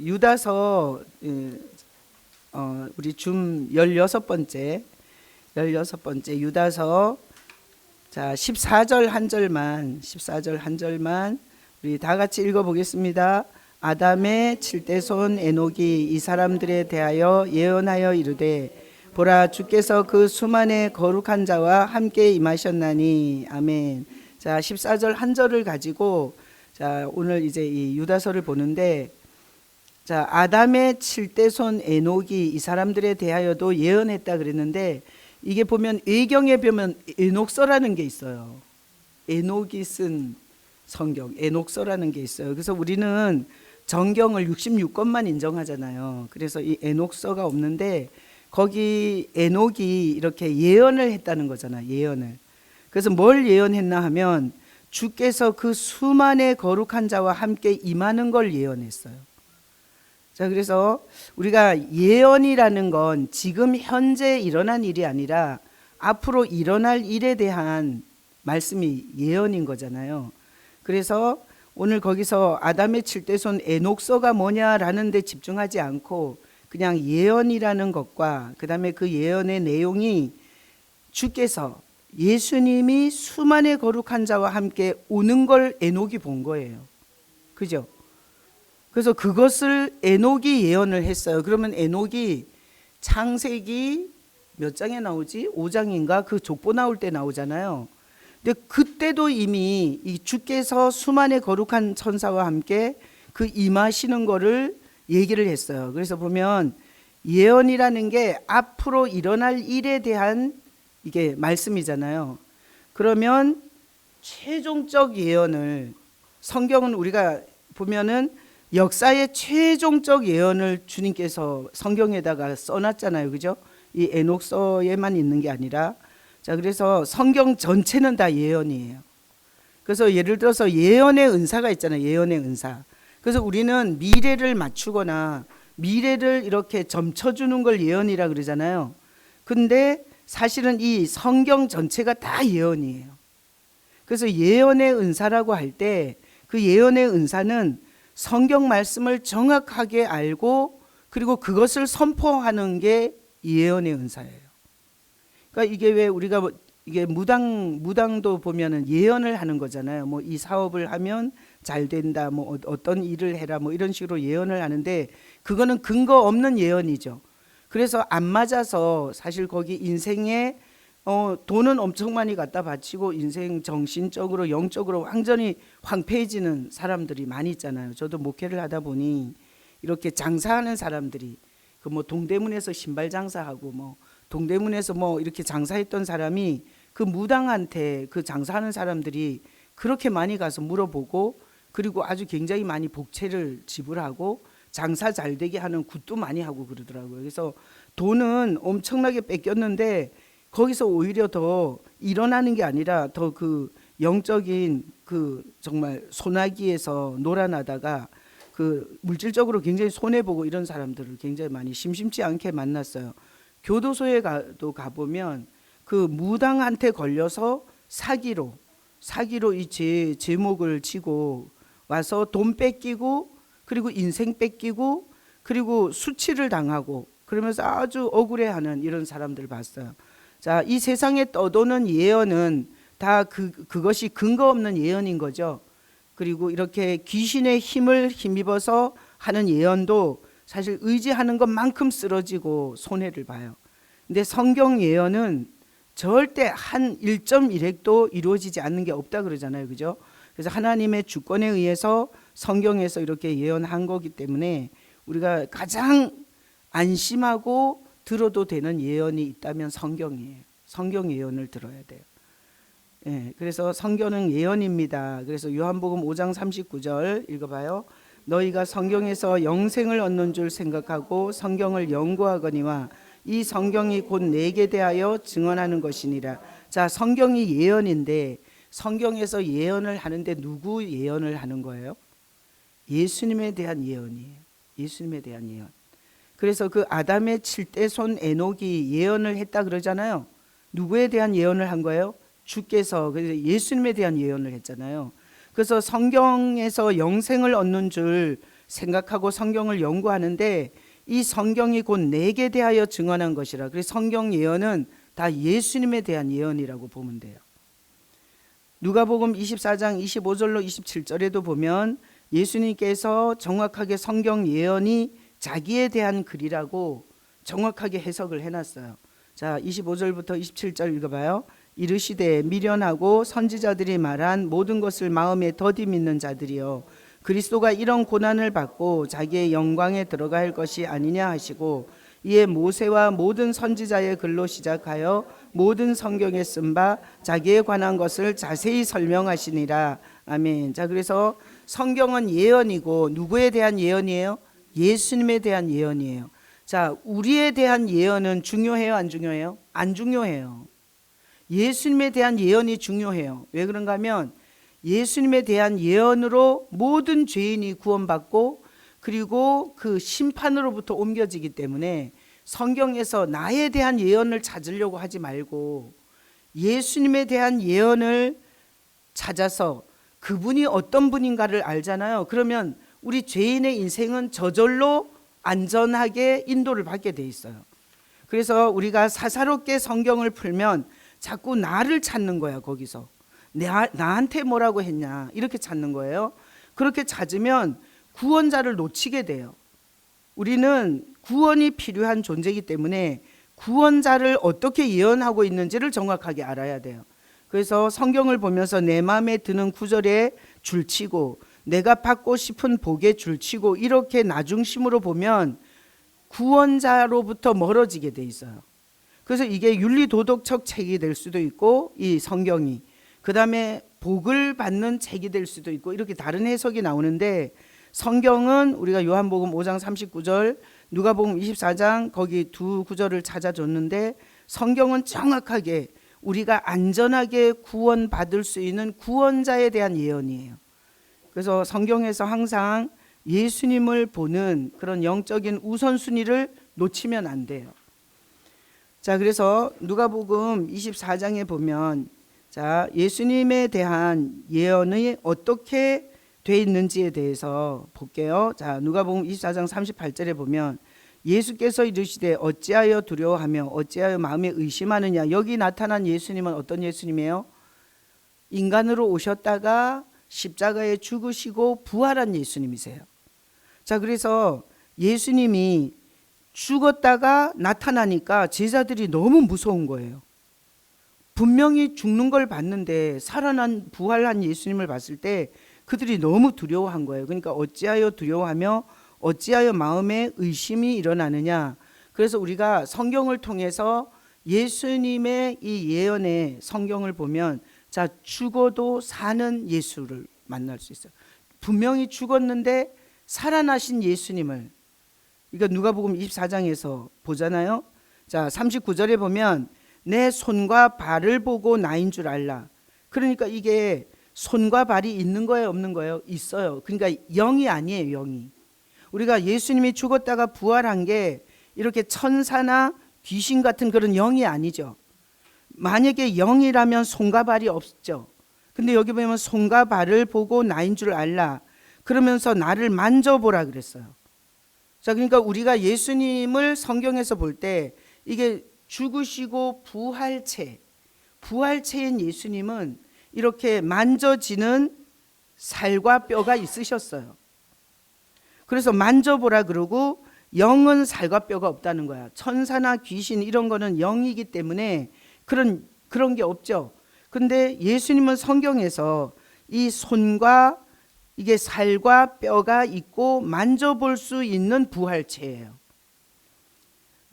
유다서 우리 줌 16번째 유다서 자 14절 한 절만 우리 다 같이 읽어 보겠습니다. 아담의 7대손 에녹이 이 사람들에 대하여 예언하여 이르되 보라 주께서 그 수만의 거룩한 자와 함께 임하셨나니. 아멘. 자 14절 한 절을 가지고 자 오늘 이제 이 유다서를 보는데, 자 아담의 7대손 에녹이 이 사람들에 대하여도 예언했다 그랬는데, 이게 보면 외경에 보면 에녹서라는 게 있어요. 에녹이 쓴 성경 에녹서라는 게 있어요. 그래서 우리는 정경을 66권만 인정하잖아요. 그래서 이 에녹서가 없는데 거기 에녹이 이렇게 예언을 했다는 거잖아요. 예언을. 그래서 뭘 예언했나 하면 주께서 그 수만의 거룩한 자와 함께 임하는 걸 예언했어요. 자, 그래서 우리가 예언이라는 건 지금 현재 일어난 일이 아니라 앞으로 일어날 일에 대한 말씀이 예언인 거잖아요. 그래서 오늘 거기서 아담의 7대손 에녹서가 뭐냐라는 데 집중하지 않고 그냥 예언이라는 것과 그 다음에 그 예언의 내용이 주께서 예수님이 수만의 거룩한 자와 함께 오는 걸 에녹이 본 거예요. 그죠? 그래서 그것을 에녹이 예언을 했어요. 그러면 에녹이 창세기 몇 장에 나오지? 5장인가? 그 족보 나올 때 나오잖아요. 근데 그때도 이미 이 주께서 수만의 거룩한 천사와 함께 그 임하시는 거를 얘기를 했어요. 그래서 보면 예언이라는 게 앞으로 일어날 일에 대한 이게 말씀이잖아요. 그러면 최종적 예언을, 성경은 우리가 보면은 역사의 최종적 예언을 주님께서 성경에다가 써놨잖아요. 그죠? 이 에녹서에만 있는 게 아니라. 자, 그래서 성경 전체는 다 예언이에요. 그래서 예를 들어서 예언의 은사가 있잖아요. 예언의 은사. 그래서 우리는 미래를 맞추거나 미래를 이렇게 점쳐주는 걸 예언이라 그러잖아요. 근데 사실은 이 성경 전체가 다 예언이에요. 그래서 예언의 은사라고 할 때 그 예언의 은사는 성경 말씀을 정확하게 알고 그리고 그것을 선포하는 게 예언의 은사예요. 그러니까 이게 왜 우리가 이게 무당도 보면은 예언을 하는 거잖아요. 뭐 이 사업을 하면 잘 된다, 뭐 어떤 일을 해라, 뭐 이런 식으로 예언을 하는데 그거는 근거 없는 예언이죠. 그래서 안 맞아서 사실 거기 인생에 돈은 엄청 많이 갖다 바치고 인생 정신적으로 영적으로 완전히 황폐해지는 사람들이 많이 있잖아요. 저도 목회를 하다 보니 이렇게 장사하는 사람들이 그 뭐 동대문에서 신발 장사하고 뭐 동대문에서 뭐 이렇게 장사했던 사람이 그 무당한테 그 장사하는 사람들이 그렇게 많이 가서 물어보고 그리고 아주 굉장히 많이 복채를 지불하고 장사 잘 되게 하는 굿도 많이 하고 그러더라고요. 그래서 돈은 엄청나게 뺏겼는데 거기서 오히려 더 일어나는 게 아니라 더 그 영적인 그 정말 소나기에서 놀아나다가 그 물질적으로 굉장히 손해보고 이런 사람들을 굉장히 많이 심심치 않게 만났어요. 교도소에 가보면 그 무당한테 걸려서 사기로 이 제목을 치고 와서 돈 뺏기고 그리고 인생 뺏기고 그리고 수치를 당하고 그러면서 아주 억울해하는 이런 사람들 봤어요. 자, 이 세상에 떠도는 예언은 다 그것이 근거 없는 예언인 거죠. 그리고 이렇게 귀신의 힘을 힘입어서 하는 예언도 사실 의지하는 것만큼 쓰러지고 손해를 봐요. 근데 성경 예언은 절대 한 1.1획도 이루어지지 않는 게 없다 그러잖아요. 그죠? 그래서 하나님의 주권에 의해서 성경에서 이렇게 예언한 거기 때문에 우리가 가장 안심하고 들어도 되는 예언이 있다면 성경이에요. 성경 예언을 들어야 돼요. 예, 그래서 성경은 예언입니다. 그래서 요한복음 5장 39절 읽어봐요. 너희가 성경에서 영생을 얻는 줄 생각하고 성경을 연구하거니와 이 성경이 곧 내게 대하여 증언하는 것이니라. 자, 성경이 예언인데 성경에서 예언을 하는데 누구 예언을 하는 거예요? 예수님에 대한 예언이에요. 예수님에 대한 예언. 그래서 그 아담의 7대손 에녹이 예언을 했다 그러잖아요. 누구에 대한 예언을 한 거예요? 주께서. 그래서 예수님에 대한 예언을 했잖아요. 그래서 성경에서 영생을 얻는 줄 생각하고 성경을 연구하는데 이 성경이 곧 내게 대하여 증언한 것이라. 그래서 성경 예언은 다 예수님에 대한 예언이라고 보면 돼요. 누가복음 24장 25절로 27절에도 보면 예수님께서 정확하게 성경 예언이 자기에 대한 글이라고 정확하게 해석을 해놨어요. 자, 25절부터 27절 읽어봐요. 이르시되 미련하고 선지자들이 말한 모든 것을 마음에 더디 믿는 자들이여, 그리스도가 이런 고난을 받고 자기의 영광에 들어갈 것이 아니냐 하시고, 이에 모세와 모든 선지자의 글로 시작하여 모든 성경에 쓴 바 자기에 관한 것을 자세히 설명하시니라. 아멘. 자, 그래서 성경은 예언이고 누구에 대한 예언이에요? 예수님에 대한 예언이에요. 자, 우리에 대한 예언은 중요해요, 안 중요해요? 안 중요해요. 예수님에 대한 예언이 중요해요. 왜 그런가 하면 예수님에 대한 예언으로 모든 죄인이 구원받고 그리고 그 심판으로부터 옮겨지기 때문에 성경에서 나에 대한 예언을 찾으려고 하지 말고 예수님에 대한 예언을 찾아서 그분이 어떤 분인가를 알잖아요. 그러면 우리 죄인의 인생은 저절로 안전하게 인도를 받게 돼 있어요. 그래서 우리가 사사롭게 성경을 풀면 자꾸 나를 찾는 거야. 거기서 나한테 뭐라고 했냐 이렇게 찾는 거예요. 그렇게 찾으면 구원자를 놓치게 돼요. 우리는 구원이 필요한 존재이기 때문에 구원자를 어떻게 예언하고 있는지를 정확하게 알아야 돼요. 그래서 성경을 보면서 내 마음에 드는 구절에 줄치고 내가 받고 싶은 복에 줄치고 이렇게 나중심으로 보면 구원자로부터 멀어지게 돼 있어요. 그래서 이게 윤리도덕적 책이 될 수도 있고 이 성경이 그 다음에 복을 받는 책이 될 수도 있고 이렇게 다른 해석이 나오는데 성경은 우리가 요한복음 5장 39절 누가복음 24장 거기 두 구절을 찾아줬는데 성경은 정확하게 우리가 안전하게 구원받을 수 있는 구원자에 대한 예언이에요. 그래서 성경에서 항상 예수님을 보는 그런 영적인 우선순위를 놓치면 안 돼요. 자, 그래서 누가복음 24장에 보면 자, 예수님에 대한 예언이 어떻게 돼 있는지에 대해서 볼게요. 자, 누가복음 24장 38절에 보면 예수께서 이르시되 어찌하여 두려워하며 어찌하여 마음에 의심하느냐. 여기 나타난 예수님은 어떤 예수님이에요? 인간으로 오셨다가 십자가에 죽으시고 부활한 예수님이세요. 자, 그래서 예수님이 죽었다가 나타나니까 제자들이 너무 무서운 거예요. 분명히 죽는 걸 봤는데 살아난 부활한 예수님을 봤을 때 그들이 너무 두려워한 거예요. 그러니까 어찌하여 두려워하며 어찌하여 마음에 의심이 일어나느냐. 그래서 우리가 성경을 통해서 예수님의 이 예언의 성경을 보면 자, 죽어도 사는 예수를 만날 수 있어요. 분명히 죽었는데 살아나신 예수님을 이거 누가복음 24장에서 보잖아요. 자, 39절에 보면 내 손과 발을 보고 나인 줄 알라. 그러니까 이게 손과 발이 있는 거예요, 없는 거예요? 있어요. 그러니까 영이 아니에요, 영이. 우리가 예수님이 죽었다가 부활한 게 이렇게 천사나 귀신 같은 그런 영이 아니죠. 만약에 영이라면 손과 발이 없죠. 근데 여기 보면 손과 발을 보고 나인 줄 알라. 그러면서 나를 만져보라 그랬어요. 자, 그러니까 우리가 예수님을 성경에서 볼 때 이게 죽으시고 부활체인 예수님은 이렇게 만져지는 살과 뼈가 있으셨어요. 그래서 만져보라 그러고 영은 살과 뼈가 없다는 거야. 천사나 귀신 이런 거는 영이기 때문에 그런 게 없죠. 근데 예수님은 성경에서 이 손과 이게 살과 뼈가 있고 만져볼 수 있는 부활체예요.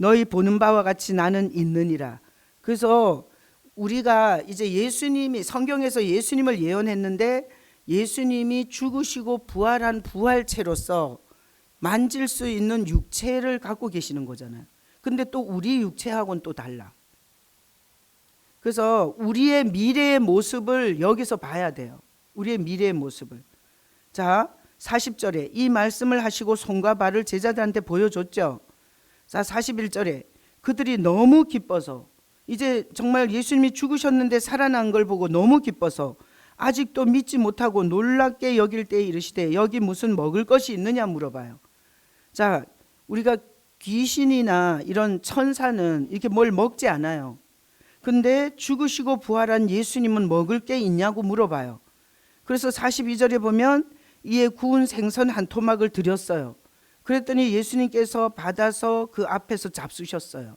너희 보는 바와 같이 나는 있느니라. 그래서 우리가 이제 예수님이 성경에서 예수님을 예언했는데 예수님이 죽으시고 부활한 부활체로서 만질 수 있는 육체를 갖고 계시는 거잖아요. 근데 또 우리 육체하고는 또 달라. 그래서 우리의 미래의 모습을 여기서 봐야 돼요. 우리의 미래의 모습을. 자, 40절에 이 말씀을 하시고 손과 발을 제자들한테 보여줬죠. 자, 41절에 그들이 너무 기뻐서 이제 정말 예수님이 죽으셨는데 살아난 걸 보고 너무 기뻐서 아직도 믿지 못하고 놀랍게 여길 때에 이르시되 여기 무슨 먹을 것이 있느냐 물어봐요. 자, 우리가 귀신이나 이런 천사는 이렇게 뭘 먹지 않아요. 근데 죽으시고 부활한 예수님은 먹을 게 있냐고 물어봐요. 그래서 42절에 보면 이에 구운 생선 한 토막을 드렸어요. 그랬더니 예수님께서 받아서 그 앞에서 잡수셨어요.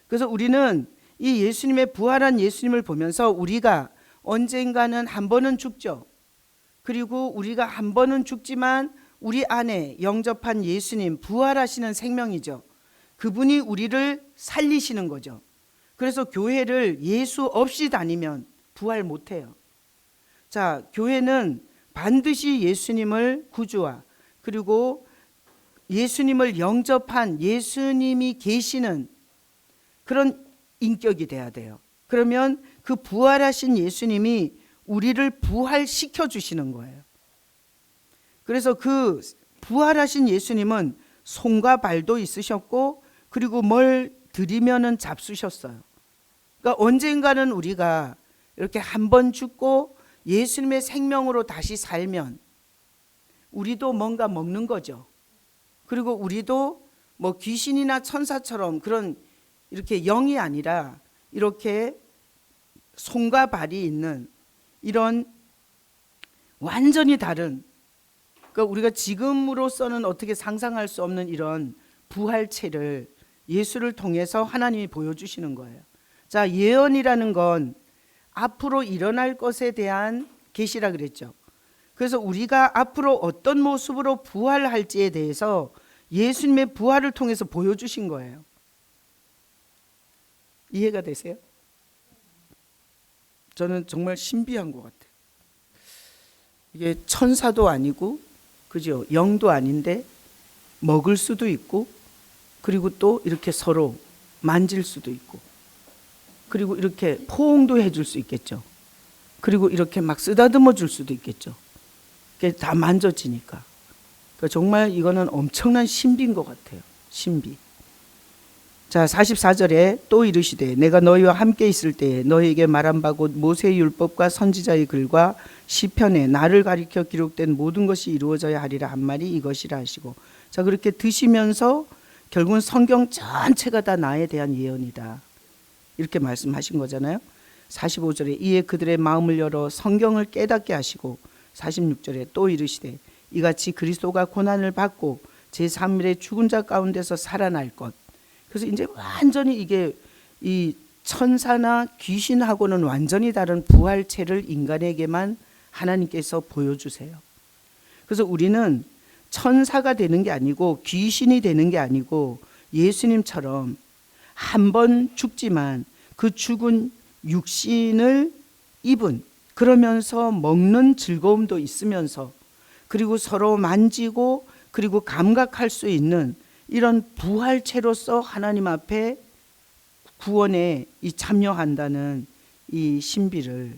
그래서 우리는 이 예수님의 부활한 예수님을 보면서 우리가 언젠가는 한 번은 죽죠. 그리고 우리가 한 번은 죽지만 우리 안에 영접한 예수님, 부활하시는 생명이죠. 그분이 우리를 살리시는 거죠. 그래서 교회를 예수 없이 다니면 부활 못해요. 자, 교회는 반드시 예수님을 구주와 그리고 예수님을 영접한 예수님이 계시는 그런 인격이 돼야 돼요. 그러면 그 부활하신 예수님이 우리를 부활시켜 주시는 거예요. 그래서 그 부활하신 예수님은 손과 발도 있으셨고 그리고 뭘 드리면은 잡수셨어요. 그러니까 언젠가는 우리가 이렇게 한 번 죽고 예수님의 생명으로 다시 살면 우리도 뭔가 먹는 거죠. 그리고 우리도 뭐 귀신이나 천사처럼 그런 이렇게 영이 아니라 이렇게 손과 발이 있는 이런 완전히 다른, 그러니까 우리가 지금으로서는 어떻게 상상할 수 없는 이런 부활체를 예수를 통해서 하나님이 보여주시는 거예요. 자, 예언이라는 건 앞으로 일어날 것에 대한 계시라 그랬죠. 그래서 우리가 앞으로 어떤 모습으로 부활할지에 대해서 예수님의 부활을 통해서 보여주신 거예요. 이해가 되세요? 저는 정말 신비한 것 같아요. 이게 천사도 아니고, 그죠? 영도 아닌데 먹을 수도 있고, 그리고 또 이렇게 서로 만질 수도 있고, 그리고 이렇게 포옹도 해줄 수 있겠죠. 그리고 이렇게 막 쓰다듬어 줄 수도 있겠죠. 그게 다 만져지니까. 그러니까 정말 이거는 엄청난 신비인 것 같아요. 신비. 자, 44절에 또 이르시되 내가 너희와 함께 있을 때에 너희에게 말한 바 곧 모세의 율법과 선지자의 글과 시편에 나를 가리켜 기록된 모든 것이 이루어져야 하리라 한 말이 이것이라 하시고, 자, 그렇게 드시면서 결국은 성경 전체가 다 나에 대한 예언이다 이렇게 말씀하신 거잖아요. 45절에 이에 그들의 마음을 열어 성경을 깨닫게 하시고, 46절에 또 이르시되 이같이 그리스도가 고난을 받고 제3일에 죽은 자 가운데서 살아날 것. 그래서 이제 완전히 이게 이 천사나 귀신하고는 완전히 다른 부활체를 인간에게만 하나님께서 보여주세요. 그래서 우리는 천사가 되는 게 아니고 귀신이 되는 게 아니고 예수님처럼 한 번 죽지만 그 죽은 육신을 입은, 그러면서 먹는 즐거움도 있으면서 그리고 서로 만지고 그리고 감각할 수 있는 이런 부활체로서 하나님 앞에 구원에 이 참여한다는 이 신비를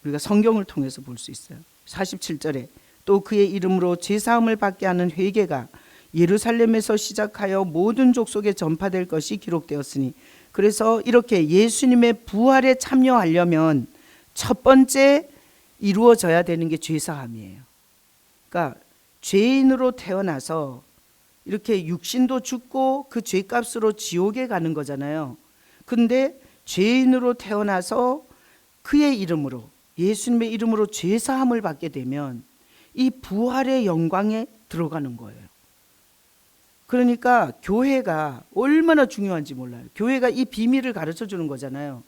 우리가 성경을 통해서 볼 수 있어요. 47절에 또 그의 이름으로 제사함을 받게 하는 회개가 예루살렘에서 시작하여 모든 족속에 전파될 것이 기록되었으니, 그래서 이렇게 예수님의 부활에 참여하려면 첫 번째 이루어져야 되는 게 죄사함이에요. 그러니까 죄인으로 태어나서 이렇게 육신도 죽고 그 죄값으로 지옥에 가는 거잖아요. 근데 죄인으로 태어나서 그의 이름으로, 예수님의 이름으로 죄사함을 받게 되면 이 부활의 영광에 들어가는 거예요. 그러니까 교회가 얼마나 중요한지 몰라요. 교회가 이 비밀을 가르쳐 주는 거잖아요.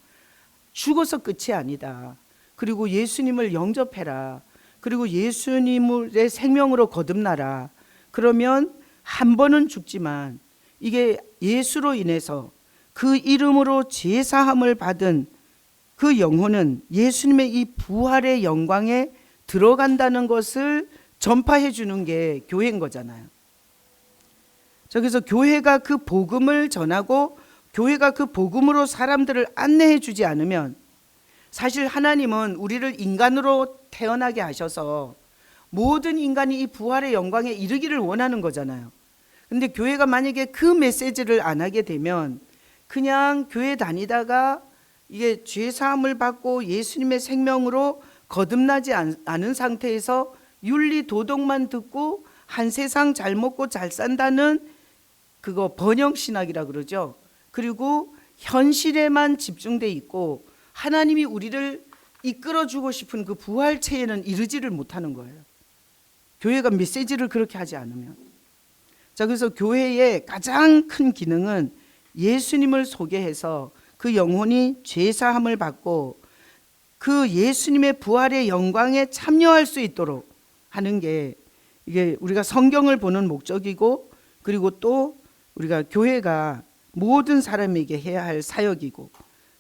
죽어서 끝이 아니다. 그리고 예수님을 영접해라. 그리고 예수님의 생명으로 거듭나라. 그러면 한 번은 죽지만 이게 예수로 인해서 그 이름으로 제사함을 받은 그 영혼은 예수님의 이 부활의 영광에 들어간다는 것을 전파해 주는 게 교회인 거잖아요. 자, 그래서 교회가 그 복음을 전하고 교회가 그 복음으로 사람들을 안내해 주지 않으면, 사실 하나님은 우리를 인간으로 태어나게 하셔서 모든 인간이 이 부활의 영광에 이르기를 원하는 거잖아요. 근데 교회가 만약에 그 메시지를 안 하게 되면 그냥 교회 다니다가 이게 죄 사함을 받고 예수님의 생명으로 거듭나지 않은 상태에서 윤리 도덕만 듣고 한 세상 잘 먹고 잘 산다는 그거 번영신학이라 그러죠. 그리고 현실에만 집중돼 있고 하나님이 우리를 이끌어주고 싶은 그 부활체에는 이르지를 못하는 거예요. 교회가 메시지를 그렇게 하지 않으면. 자, 그래서 교회의 가장 큰 기능은 예수님을 소개해서 그 영혼이 죄사함을 받고 그 예수님의 부활의 영광에 참여할 수 있도록 하는 게 이게 우리가 성경을 보는 목적이고, 그리고 또 우리가 교회가 모든 사람에게 해야 할 사역이고,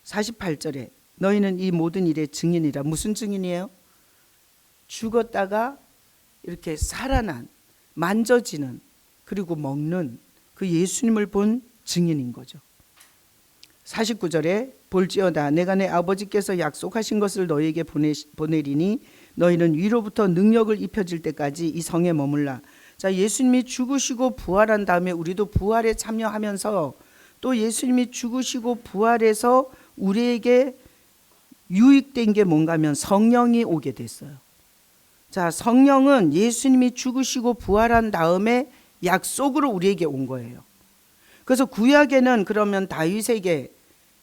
48절에 너희는 이 모든 일의 증인이라. 무슨 증인이에요? 죽었다가 이렇게 살아난, 만져지는, 그리고 먹는 그 예수님을 본 증인인 거죠. 49절에 볼지어다 내가 내 아버지께서 약속하신 것을 너희에게 보내리니 너희는 위로부터 능력을 입혀질 때까지 이 성에 머물라. 자, 예수님이 죽으시고 부활한 다음에 우리도 부활에 참여하면서 또 예수님이 죽으시고 부활해서 우리에게 유익된 게 뭔가 하면 성령이 오게 됐어요. 자, 성령은 예수님이 죽으시고 부활한 다음에 약속으로 우리에게 온 거예요. 그래서 구약에는 그러면 다윗에게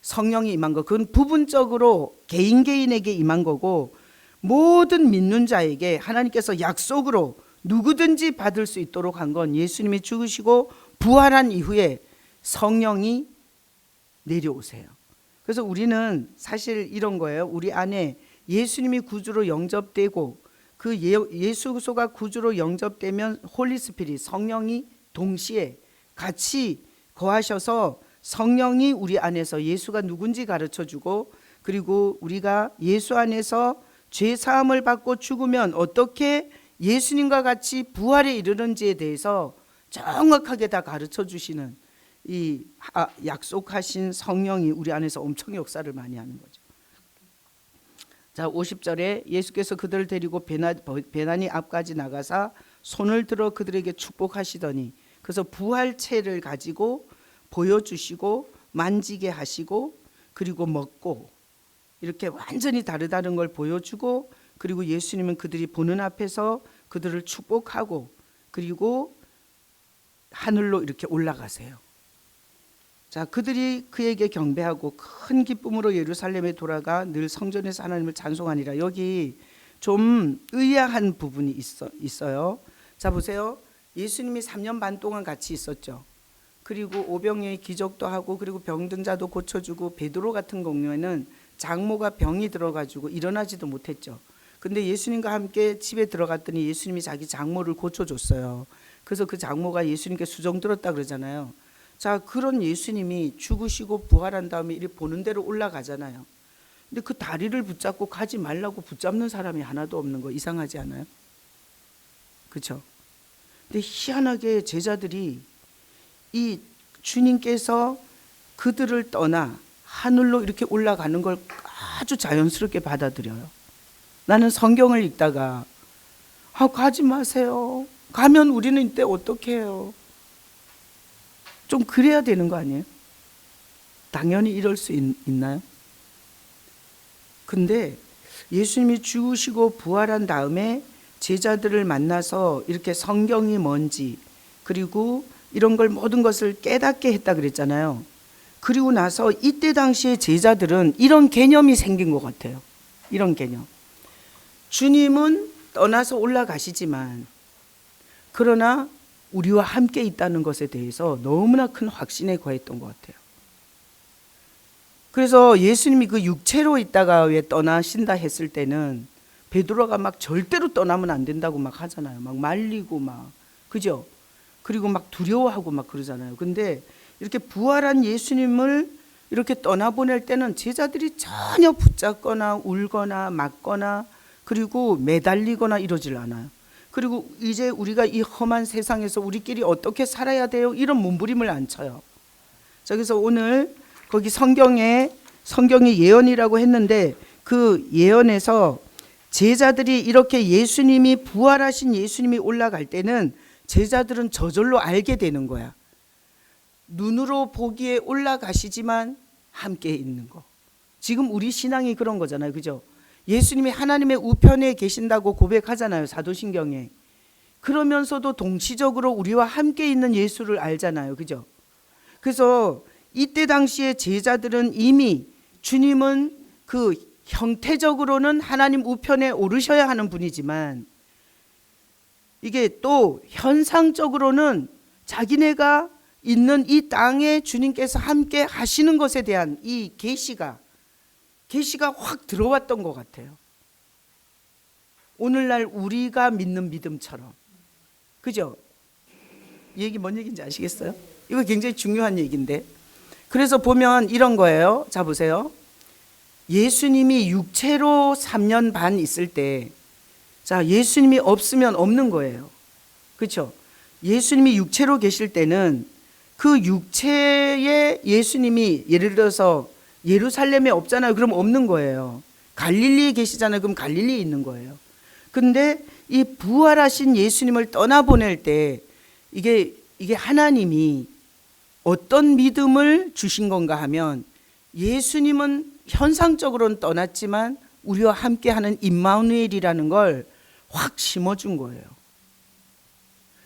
성령이 임한 거, 그건 부분적으로 개인에게 임한 거고, 모든 믿는 자에게 하나님께서 약속으로 누구든지 받을 수 있도록 한 건 예수님이 죽으시고 부활한 이후에 성령이 내려오세요. 그래서 우리는 사실 이런 거예요. 우리 안에 예수님이 구주로 영접되고 그 예수 그리스도가 구주로 영접되면 홀리스피릿, 성령이 동시에 같이 거하셔서 성령이 우리 안에서 예수가 누군지 가르쳐주고, 그리고 우리가 예수 안에서 죄 사함을 받고 죽으면 어떻게 예수님과 같이 부활에 이르는지에 대해서 정확하게 다 가르쳐 주시는 이 약속하신 성령이 우리 안에서 엄청 역사를 많이 하는 거죠. 자, 50절에 예수께서 그들을 데리고 베나니 앞까지 나가사 손을 들어 그들에게 축복하시더니, 그래서 부활체를 가지고 보여주시고 만지게 하시고 그리고 먹고 이렇게 완전히 다르다는 걸 보여주고, 그리고 예수님은 그들이 보는 앞에서 그들을 축복하고 그리고 하늘로 이렇게 올라가세요. 자, 그들이 그에게 경배하고 큰 기쁨으로 예루살렘에 돌아가 늘 성전에서 하나님을 찬송하니라. 여기 좀 의아한 부분이 있어요. 자, 보세요. 예수님이 3년 반 동안 같이 있었죠. 그리고 오병이의 기적도 하고, 그리고 병든 자도 고쳐주고, 베드로 같은 경우에는 장모가 병이 들어가지고 일어나지도 못했죠. 근데 예수님과 함께 집에 들어갔더니 예수님이 자기 장모를 고쳐줬어요. 그래서 그 장모가 예수님께 수종 들었다 그러잖아요. 자, 그런 예수님이 죽으시고 부활한 다음에 이렇게 보는 대로 올라가잖아요. 근데 그 다리를 붙잡고 가지 말라고 붙잡는 사람이 하나도 없는 거 이상하지 않아요? 그렇죠? 근데 희한하게 제자들이 이 주님께서 그들을 떠나 하늘로 이렇게 올라가는 걸 아주 자연스럽게 받아들여요. 나는 성경을 읽다가 가지 마세요. 가면 우리는 이때 어떻게 해요? 좀 그래야 되는 거 아니에요? 당연히 이럴 수 있나요? 근데 예수님이 죽으시고 부활한 다음에 제자들을 만나서 이렇게 성경이 뭔지, 그리고 이런 걸 모든 것을 깨닫게 했다 그랬잖아요. 그리고 나서 이때 당시에 제자들은 이런 개념이 생긴 것 같아요. 이런 개념. 주님은 떠나서 올라가시지만 그러나 우리와 함께 있다는 것에 대해서 너무나 큰 확신에 거했던 것 같아요. 그래서 예수님이 그 육체로 있다가 왜 떠나신다 했을 때는 베드로가 막 절대로 떠나면 안 된다고 막 하잖아요. 막 말리고 막, 그죠? 그리고 막 두려워하고 막 그러잖아요. 근데 이렇게 부활한 예수님을 이렇게 떠나보낼 때는 제자들이 전혀 붙잡거나 울거나 맞거나 그리고 매달리거나 이러질 않아요. 그리고 이제 우리가 이 험한 세상에서 우리끼리 어떻게 살아야 돼요? 이런 몸부림을 안 쳐요. 자, 그래서 오늘 거기 성경이 예언이라고 했는데 그 예언에서 제자들이 이렇게 예수님이 부활하신 예수님이 올라갈 때는 제자들은 저절로 알게 되는 거야. 눈으로 보기에 올라가시지만 함께 있는 거. 지금 우리 신앙이 그런 거잖아요. 그죠? 예수님이 하나님의 우편에 계신다고 고백하잖아요. 사도신경에. 그러면서도 동시적으로 우리와 함께 있는 예수를 알잖아요. 그죠? 그래서 이때 당시에 제자들은 이미 주님은 그 형태적으로는 하나님 우편에 오르셔야 하는 분이지만 이게 또 현상적으로는 자기네가 있는 이 땅에 주님께서 함께 하시는 것에 대한 이 계시가 확 들어왔던 것 같아요. 오늘날 우리가 믿는 믿음처럼. 그죠? 얘기 뭔 얘기인지 아시겠어요? 이거 굉장히 중요한 얘기인데. 그래서 보면 이런 거예요. 자 보세요. 예수님이 육체로 3년 반 있을 때, 자 예수님이 없으면 없는 거예요. 그렇죠? 예수님이 육체로 계실 때는 그 육체에 예수님이 예를 들어서 예루살렘에 없잖아요. 그럼 없는 거예요. 갈릴리에 계시잖아요. 그럼 갈릴리에 있는 거예요. 근데 이 부활하신 예수님을 떠나보낼 때 이게 하나님이 어떤 믿음을 주신 건가 하면 예수님은 현상적으로는 떠났지만 우리와 함께하는 임마누엘이라는 걸 확 심어준 거예요.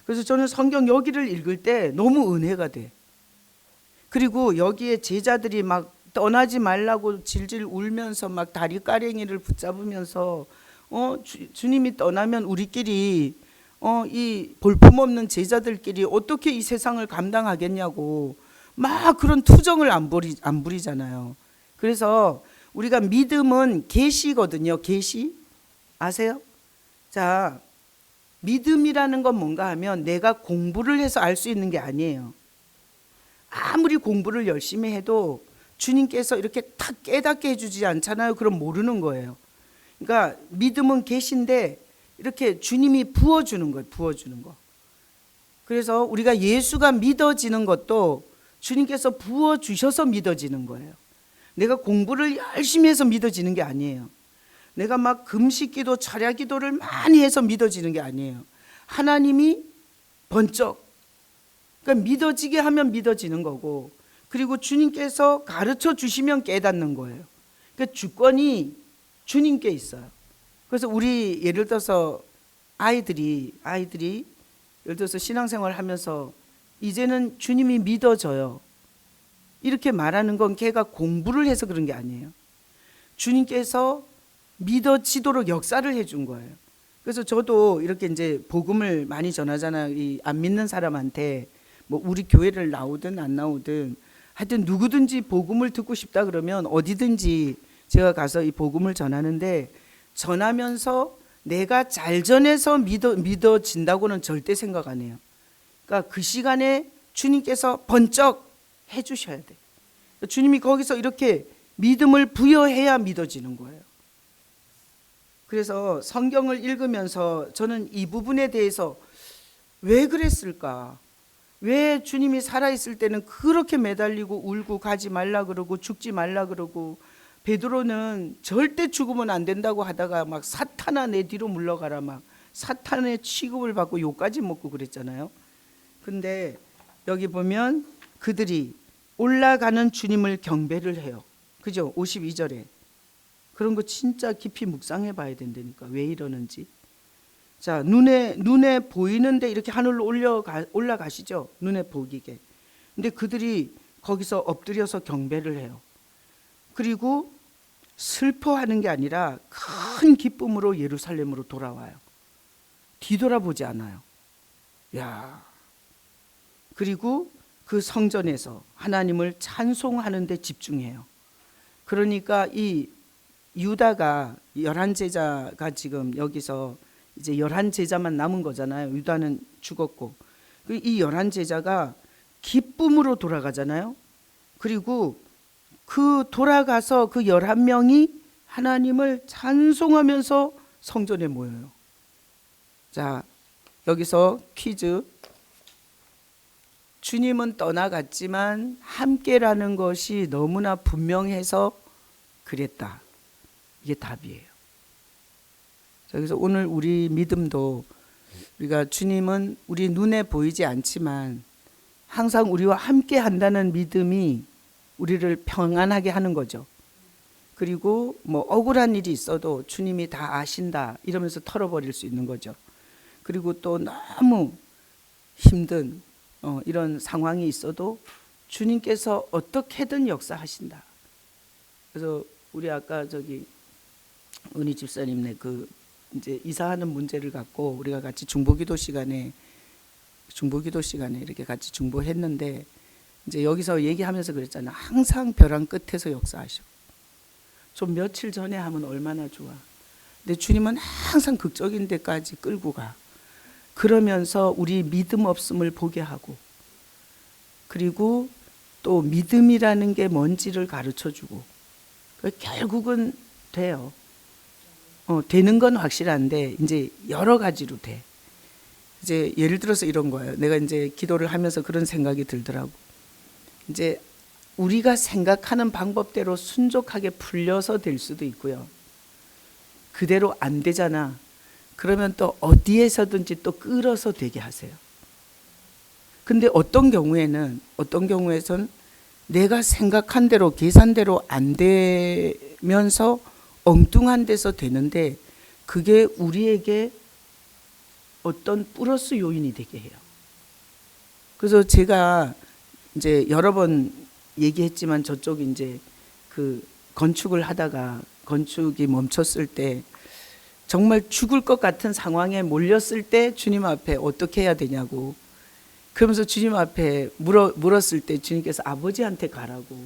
그래서 저는 성경 여기를 읽을 때 너무 은혜가 돼. 그리고 여기에 제자들이 막 떠나지 말라고 질질 울면서 막 다리가랭이를 붙잡으면서 주님이 떠나면 우리끼리 이 볼품없는 제자들끼리 어떻게 이 세상을 감당하겠냐고 막 그런 투정을 안 부리잖아요. 그래서 우리가 믿음은 계시거든요. 계시 아세요? 자, 믿음이라는 건 뭔가 하면 내가 공부를 해서 알 수 있는 게 아니에요. 아무리 공부를 열심히 해도 주님께서 이렇게 탁 깨닫게 해주지 않잖아요. 그럼 모르는 거예요. 그러니까 믿음은 계신데 이렇게 주님이 부어주는 거예요. 부어주는 거. 그래서 우리가 예수가 믿어지는 것도 주님께서 부어주셔서 믿어지는 거예요. 내가 공부를 열심히 해서 믿어지는 게 아니에요. 내가 막 금식기도 철야기도를 많이 해서 믿어지는 게 아니에요. 하나님이 번쩍 그러니까 믿어지게 하면 믿어지는 거고 그리고 주님께서 가르쳐 주시면 깨닫는 거예요. 그러니까 주권이 주님께 있어요. 그래서 우리 예를 들어서 아이들이 예를 들어서 신앙생활을 하면서 이제는 주님이 믿어져요. 이렇게 말하는 건 걔가 공부를 해서 그런 게 아니에요. 주님께서 믿어지도록 역사를 해준 거예요. 그래서 저도 이렇게 이제 복음을 많이 전하잖아요. 이 안 믿는 사람한테 뭐 우리 교회를 나오든 안 나오든 하여튼 누구든지 복음을 듣고 싶다 그러면 어디든지 제가 가서 이 복음을 전하는데 전하면서 내가 잘 전해서 믿어진다고는 절대 생각 안 해요. 그러니까 그 시간에 주님께서 번쩍 해주셔야 돼. 주님이 거기서 이렇게 믿음을 부여해야 믿어지는 거예요. 그래서 성경을 읽으면서 저는 이 부분에 대해서 왜 그랬을까? 왜 주님이 살아있을 때는 그렇게 매달리고 울고 가지 말라 그러고 죽지 말라 그러고 베드로는 절대 죽으면 안 된다고 하다가 막 사탄아 내 뒤로 물러가라 막 사탄의 취급을 받고 욕까지 먹고 그랬잖아요. 근데 여기 보면 그들이 올라가는 주님을 경배를 해요. 그죠? 52절에. 그런 거 진짜 깊이 묵상해 봐야 된다니까. 왜 이러는지. 자, 눈에 보이는데 이렇게 하늘로 올라가시죠. 눈에 보이게. 근데 그들이 거기서 엎드려서 경배를 해요. 그리고 슬퍼하는 게 아니라 큰 기쁨으로 예루살렘으로 돌아와요. 뒤돌아보지 않아요. 야. 그리고 그 성전에서 하나님을 찬송하는 데 집중해요. 그러니까 이 유다가 11제자가 지금 여기서 이제 11제자만 남은 거잖아요. 유다는 죽었고 이 11제자가 기쁨으로 돌아가잖아요. 그리고 그 돌아가서 그 11명이 하나님을 찬송하면서 성전에 모여요. 자, 여기서 퀴즈. 주님은 떠나갔지만 함께라는 것이 너무나 분명해서 그랬다. 이게 답이에요. 그래서 오늘 우리 믿음도 우리가 주님은 우리 눈에 보이지 않지만 항상 우리와 함께 한다는 믿음이 우리를 평안하게 하는 거죠. 그리고 뭐 억울한 일이 있어도 주님이 다 아신다 이러면서 털어버릴 수 있는 거죠. 그리고 또 너무 힘든 이런 상황이 있어도 주님께서 어떻게든 역사하신다. 그래서 우리 아까 저기 은희 집사님네 그 이제 이사하는 문제를 갖고 우리가 같이 중보기도 시간에 이렇게 같이 중보했는데 이제 여기서 얘기하면서 그랬잖아. 항상 벼랑 끝에서 역사하시고 좀 며칠 전에 하면 얼마나 좋아. 근데 주님은 항상 극적인 데까지 끌고 가. 그러면서 우리 믿음 없음을 보게 하고 그리고 또 믿음이라는 게 뭔지를 가르쳐주고 결국은 돼요. 되는 건 확실한데 이제 여러 가지로 돼. 이제 예를 들어서 이런 거예요. 내가 이제 기도를 하면서 그런 생각이 들더라고. 이제 우리가 생각하는 방법대로 순종하게 풀려서 될 수도 있고요. 그대로 안 되잖아. 그러면 또 어디에서든지 또 끌어서 되게 하세요. 근데 어떤 경우에선 내가 생각한 대로 계산대로 안 되면서 엉뚱한 데서 되는데 그게 우리에게 어떤 플러스 요인이 되게 해요. 그래서 제가 이제 여러 번 얘기했지만 저쪽이 이제 그 건축을 하다가 건축이 멈췄을 때 정말 죽을 것 같은 상황에 몰렸을 때 주님 앞에 어떻게 해야 되냐고. 그러면서 주님 앞에 물었을 때 주님께서 아버지한테 가라고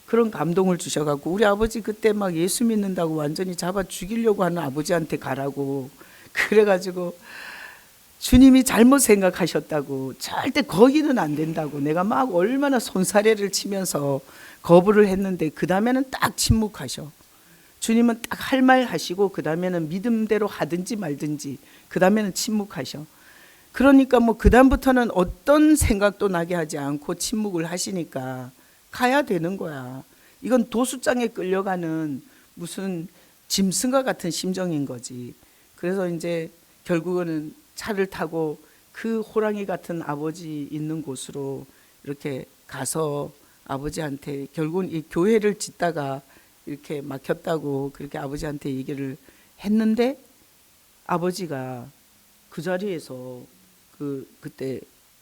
그런 감동을 주셔갖고 우리 아버지 그때 막 예수 믿는다고 완전히 잡아 죽이려고 하는 아버지한테 가라고 그래가지고 주님이 잘못 생각하셨다고 절대 거기는 안 된다고 내가 막 얼마나 손사래를 치면서 거부를 했는데 그 다음에는 딱 침묵하셔. 주님은 딱 할 말 하시고 그 다음에는 믿음대로 하든지 말든지 그 다음에는 침묵하셔. 그러니까 뭐 그 다음부터는 어떤 생각도 나게 하지 않고 침묵을 하시니까 가야 되는 거야. 이건 도수장에 끌려가는 무슨 짐승과 같은 심정인 거지. 그래서 이제 결국은 차를 타고 그 호랑이 같은 아버지 있는 곳으로 이렇게 가서 아버지한테 결국은 이 교회를 짓다가 이렇게 막혔다고 그렇게 아버지한테 얘기를 했는데 아버지가 그 자리에서 그때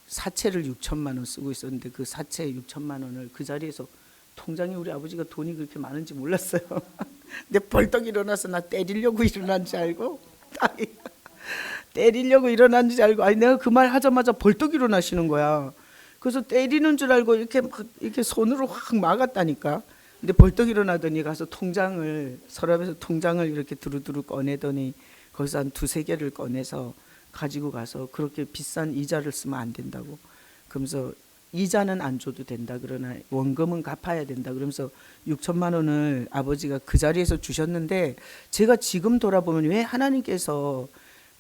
사채를 6천만 원 쓰고 있었는데 그 사채 6천만 원을 그 자리에서 통장에 우리 아버지가 돈이 그렇게 많은지 몰랐어요. 근데 벌떡 일어나서 나 때리려고 일어난 줄 알고 때리려고 일어난 줄 알고 아니 내가 그 말 하자마자 벌떡 일어나시는 거야. 그래서 때리는 줄 알고 이렇게 막 이렇게 손으로 확 막았다니까. 근데 벌떡 일어나더니 가서 통장을 서랍에서 통장을 이렇게 두루두루 꺼내더니 거기서 한 두세 개를 꺼내서 가지고 가서 그렇게 비싼 이자를 쓰면 안 된다고. 그러면서 이자는 안 줘도 된다. 그러나 원금은 갚아야 된다. 그러면서 6천만 원을 아버지가 그 자리에서 주셨는데 제가 지금 돌아보면 왜 하나님께서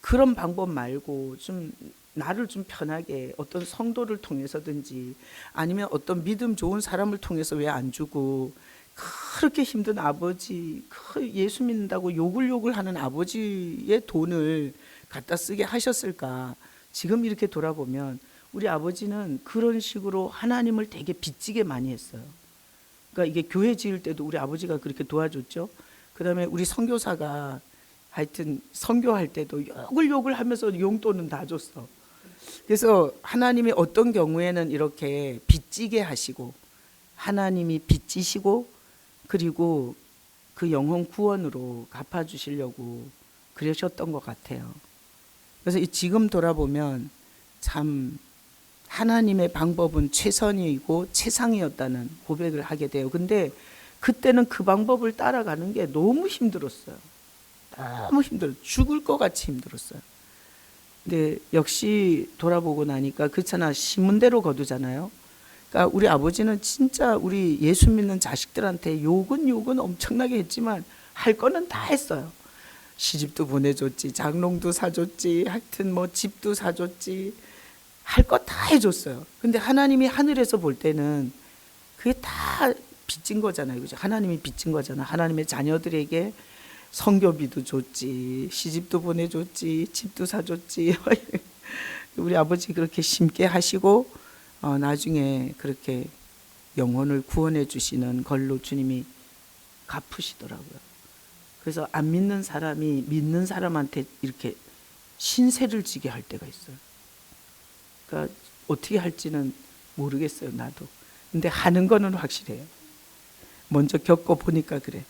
그런 방법 말고 좀 나를 좀 편하게 어떤 성도를 통해서든지 아니면 어떤 믿음 좋은 사람을 통해서 왜 안 주고 그렇게 힘든 아버지, 예수 믿는다고 욕을 하는 아버지의 돈을 갖다 쓰게 하셨을까. 지금 이렇게 돌아보면 우리 아버지는 그런 식으로 하나님을 되게 빚지게 많이 했어요. 그러니까 이게 교회 지을 때도 우리 아버지가 그렇게 도와줬죠. 그 다음에 우리 선교사가 하여튼 선교할 때도 욕을 하면서 용돈은 다 줬어. 그래서 하나님이 어떤 경우에는 이렇게 빚지게 하시고 하나님이 빚지시고 그리고 그 영혼 구원으로 갚아주시려고 그러셨던 것 같아요. 그래서 지금 돌아보면 참 하나님의 방법은 최선이고 최상이었다는 고백을 하게 돼요. 근데 그때는 그 방법을 따라가는 게 너무 힘들었어요. 너무 힘들어요. 죽을 것 같이 힘들었어요. 근데 역시 돌아보고 나니까 그렇잖아. 신문대로 거두잖아요. 그러니까 우리 아버지는 진짜 우리 예수 믿는 자식들한테 욕은 엄청나게 했지만 할 거는 다 했어요. 시집도 보내줬지, 장롱도 사줬지, 하여튼 뭐 집도 사줬지, 할 거 다 해줬어요. 근데 하나님이 하늘에서 볼 때는 그게 다 빚진 거잖아요. 그죠? 하나님이 빚진 거잖아. 하나님의 자녀들에게 성교비도 줬지, 시집도 보내줬지, 집도 사줬지. 우리 아버지 그렇게 심게 하시고 나중에 그렇게 영혼을 구원해 주시는 걸로 주님이 갚으시더라고요. 그래서 안 믿는 사람이 믿는 사람한테 이렇게 신세를 지게 할 때가 있어요. 그러니까 어떻게 할지는 모르겠어요, 나도. 근데 하는 거는 확실해요. 먼저 겪어보니까 그래.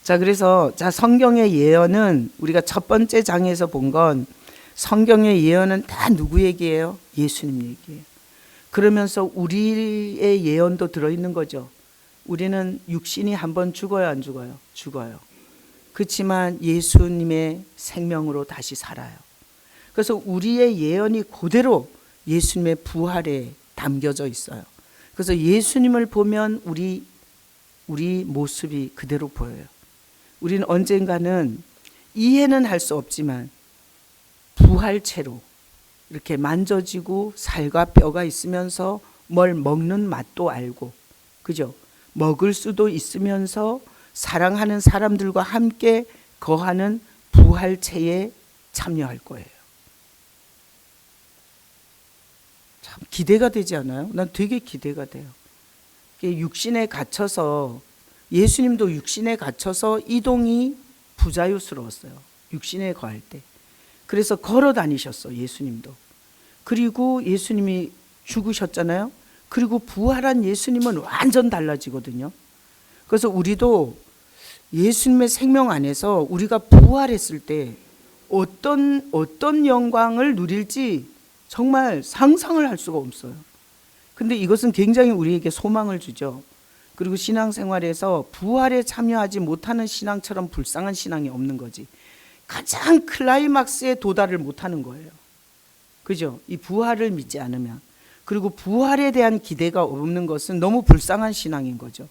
자, 그래서 성경의 예언은 우리가 첫 번째 장에서 본 건 성경의 예언은 다 누구 얘기예요? 예수님 얘기예요. 그러면서 우리의 예언도 들어있는 거죠. 우리는 육신이 한번 죽어요, 안 죽어요? 죽어요. 그렇지만 예수님의 생명으로 다시 살아요. 그래서 우리의 예언이 그대로 예수님의 부활에 담겨져 있어요. 그래서 예수님을 보면 우리 모습이 그대로 보여요. 우리는 언젠가는 이해는 할 수 없지만 부활체로 이렇게 만져지고 살과 뼈가 있으면서 뭘 먹는 맛도 알고, 그죠? 먹을 수도 있으면서 사랑하는 사람들과 함께 거하는 부활체에 참여할 거예요. 참 기대가 되지 않아요? 난 되게 기대가 돼요. 육신에 갇혀서, 예수님도 육신에 갇혀서 이동이 부자유스러웠어요. 육신에 거할 때. 그래서 걸어 다니셨어, 예수님도. 그리고 예수님이 죽으셨잖아요. 그리고 부활한 예수님은 완전 달라지거든요. 그래서 우리도 예수님의 생명 안에서 우리가 부활했을 때 어떤 영광을 누릴지 정말 상상을 할 수가 없어요. 근데 이것은 굉장히 우리에게 소망을 주죠. 그리고 신앙생활에서 부활에 참여하지 못하는 신앙처럼 불쌍한 신앙이 없는 거지. 가장 클라이막스에 도달을 못하는 거예요. 그죠? 이 부활을 믿지 않으면. 그리고 부활에 대한 기대가 없는 것은 너무 불쌍한 신앙인 거죠.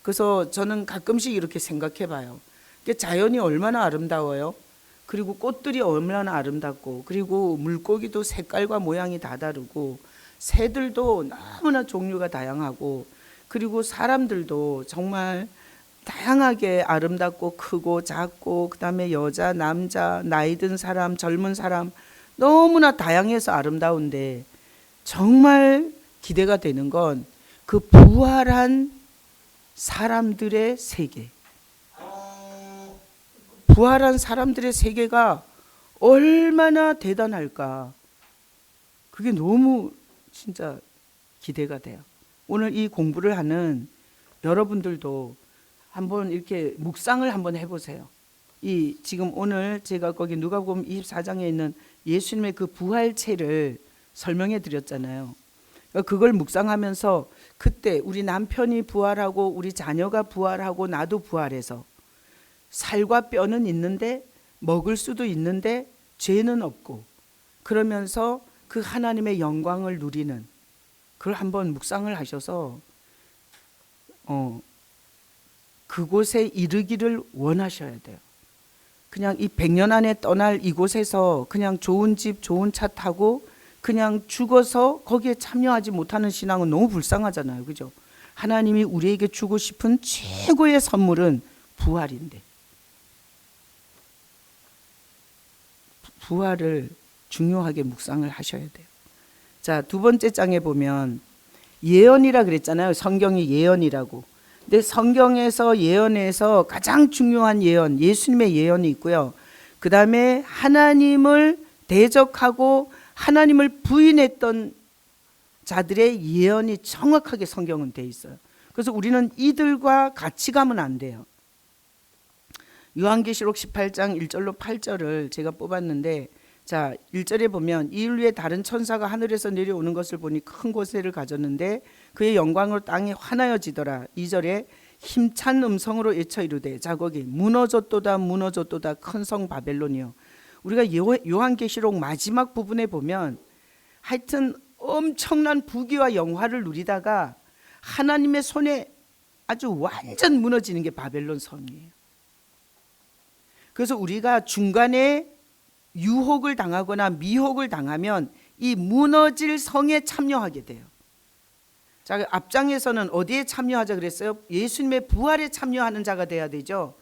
그래서 저는 가끔씩 이렇게 생각해 봐요. 자연이 얼마나 아름다워요. 그리고 꽃들이 얼마나 아름답고, 그리고 물고기도 색깔과 모양이 다 다르고, 새들도 너무나 종류가 다양하고, 그리고 사람들도 정말 다양하게 아름답고 크고 작고, 그 다음에 여자, 남자, 나이 든 사람, 젊은 사람, 너무나 다양해서 아름다운데, 정말 기대가 되는 건 그 부활한 사람들의 세계, 부활한 사람들의 세계가 얼마나 대단할까. 그게 너무 진짜 기대가 돼요. 오늘 이 공부를 하는 여러분들도 한번 이렇게 묵상을 한번 해보세요. 이 지금 오늘 제가 거기 누가복음 24장에 있는 예수님의 그 부활체를 설명해 드렸잖아요. 그걸 묵상하면서 그때 우리 남편이 부활하고 우리 자녀가 부활하고 나도 부활해서 살과 뼈는 있는데 먹을 수도 있는데 죄는 없고, 그러면서 그 하나님의 영광을 누리는, 그걸 한번 묵상을 하셔서 그곳에 이르기를 원하셔야 돼요. 그냥 이 100년 안에 떠날 이곳에서 그냥 좋은 집 좋은 차 타고 그냥 죽어서 거기에 참여하지 못하는 신앙은 너무 불쌍하잖아요. 그죠? 하나님이 우리에게 주고 싶은 최고의 선물은 부활인데, 부활을 중요하게 묵상을 하셔야 돼요. 자, 두 번째 장에 보면 예언이라 그랬잖아요. 성경이 예언이라고. 근데 성경에서 예언에서 가장 중요한 예언, 예수님의 예언이 있고요. 그 다음에 하나님을 대적하고 하나님을 부인했던 자들의 예언이 정확하게 성경은 돼 있어요. 그래서 우리는 이들과 같이 가면 안 돼요. 요한계시록 18장 1절로 8절을 제가 뽑았는데, 자, 1절에 보면 이일 위에 다른 천사가 하늘에서 내려오는 것을 보니 큰 고세를 가졌는데 그의 영광으로 땅이 환하여지더라. 2절에 힘찬 음성으로 외쳐 이르되, 자, 거기 무너졌도다 무너졌도다 큰 성 바벨론이요. 우리가 요한계시록 마지막 부분에 보면 하여튼 엄청난 부귀와 영화를 누리다가 하나님의 손에 아주 완전 무너지는 게 바벨론 성이에요. 그래서 우리가 중간에 유혹을 당하거나 미혹을 당하면 이 무너질 성에 참여하게 돼요. 자, 앞장에서는 어디에 참여하자 그랬어요? 예수님의 부활에 참여하는 자가 돼야 되죠.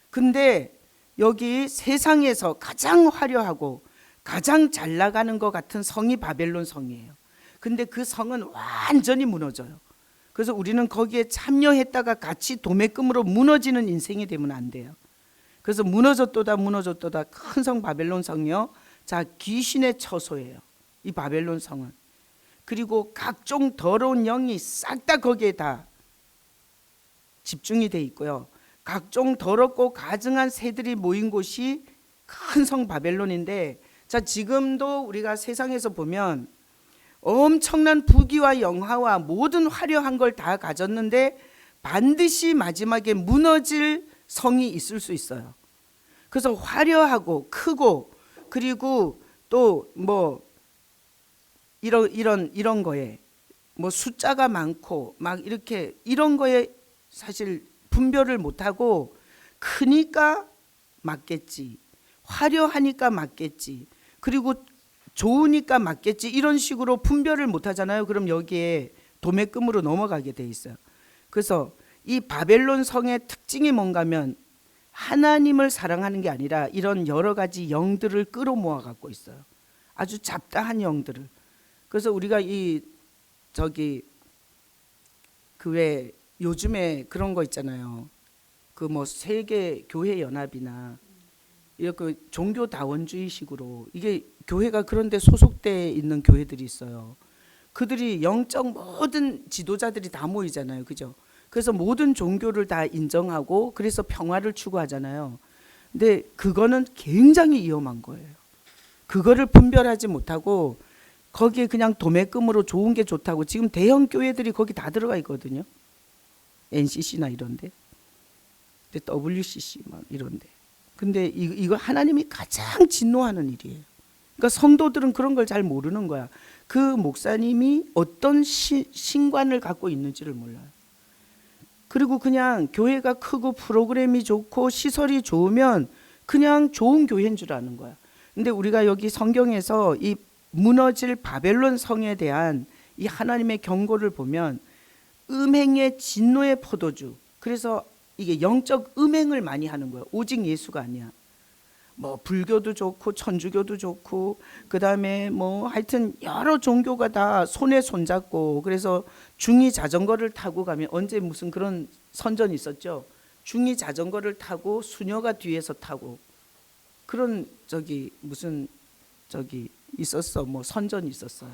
근데 여기 세상에서 가장 화려하고 가장 잘 나가는 것 같은 성이 바벨론 성이에요. 근데 그 성은 완전히 무너져요. 그래서 우리는 거기에 참여했다가 같이 도매금으로 무너지는 인생이 되면 안 돼요. 그래서 무너졌도다 큰 성 바벨론 성이요. 자, 귀신의 처소예요. 이 바벨론 성은. 그리고 각종 더러운 영이 싹 다 거기에 다 집중이 돼 있고요. 각종 더럽고 가증한 새들이 모인 곳이 큰 성 바벨론인데, 자, 지금도 우리가 세상에서 보면 엄청난 부귀와 영화와 모든 화려한 걸 다 가졌는데 반드시 마지막에 무너질 성이 있을 수 있어요. 그래서 화려하고 크고 그리고 또 뭐 이런 거에 뭐 숫자가 많고 막 이렇게 이런 거에 사실 분별을 못하고 크니까 맞겠지, 화려하니까 맞겠지, 그리고 좋으니까 맞겠지, 이런 식으로 분별을 못하잖아요. 그럼 여기에 도매금으로 넘어가게 돼 있어요. 그래서 이 바벨론 성의 특징이 뭔가 하면 하나님을 사랑하는 게 아니라 이런 여러 가지 영들을 끌어모아 갖고 있어요. 아주 잡다한 영들을. 그래서 우리가 그 왜 요즘에 그런 거 있잖아요. 그 뭐 세계 교회 연합이나 이렇게 종교 다원주의식으로 이게 교회가 그런데 소속돼 있는 교회들이 있어요. 그들이 영적 모든 지도자들이 다 모이잖아요. 그죠? 그래서 모든 종교를 다 인정하고 그래서 평화를 추구하잖아요. 근데 그거는 굉장히 위험한 거예요. 그거를 분별하지 못하고 거기에 그냥 도매금으로 좋은 게 좋다고 지금 대형 교회들이 거기 다 들어가 있거든요. NCC나 이런데, WCC 막 이런데. 근데 이거 하나님이 가장 진노하는 일이에요. 그러니까 성도들은 그런 걸 잘 모르는 거야. 그 목사님이 어떤 신관을 갖고 있는지를 몰라요. 그리고 그냥 교회가 크고 프로그램이 좋고 시설이 좋으면 그냥 좋은 교회인 줄 아는 거야. 근데 우리가 여기 성경에서 이 무너질 바벨론 성에 대한 이 하나님의 경고를 보면 음행의 진노의 포도주. 그래서 이게 영적 음행을 많이 하는 거예요. 오직 예수가 아니야. 뭐 불교도 좋고 천주교도 좋고 그다음에 뭐 하여튼 여러 종교가 다 손에 손잡고, 그래서 중이 자전거를 타고 가면, 언제 무슨 그런 선전이 있었죠. 중이 자전거를 타고 수녀가 뒤에서 타고 그런 무슨 있었어. 뭐 선전이 있었어요.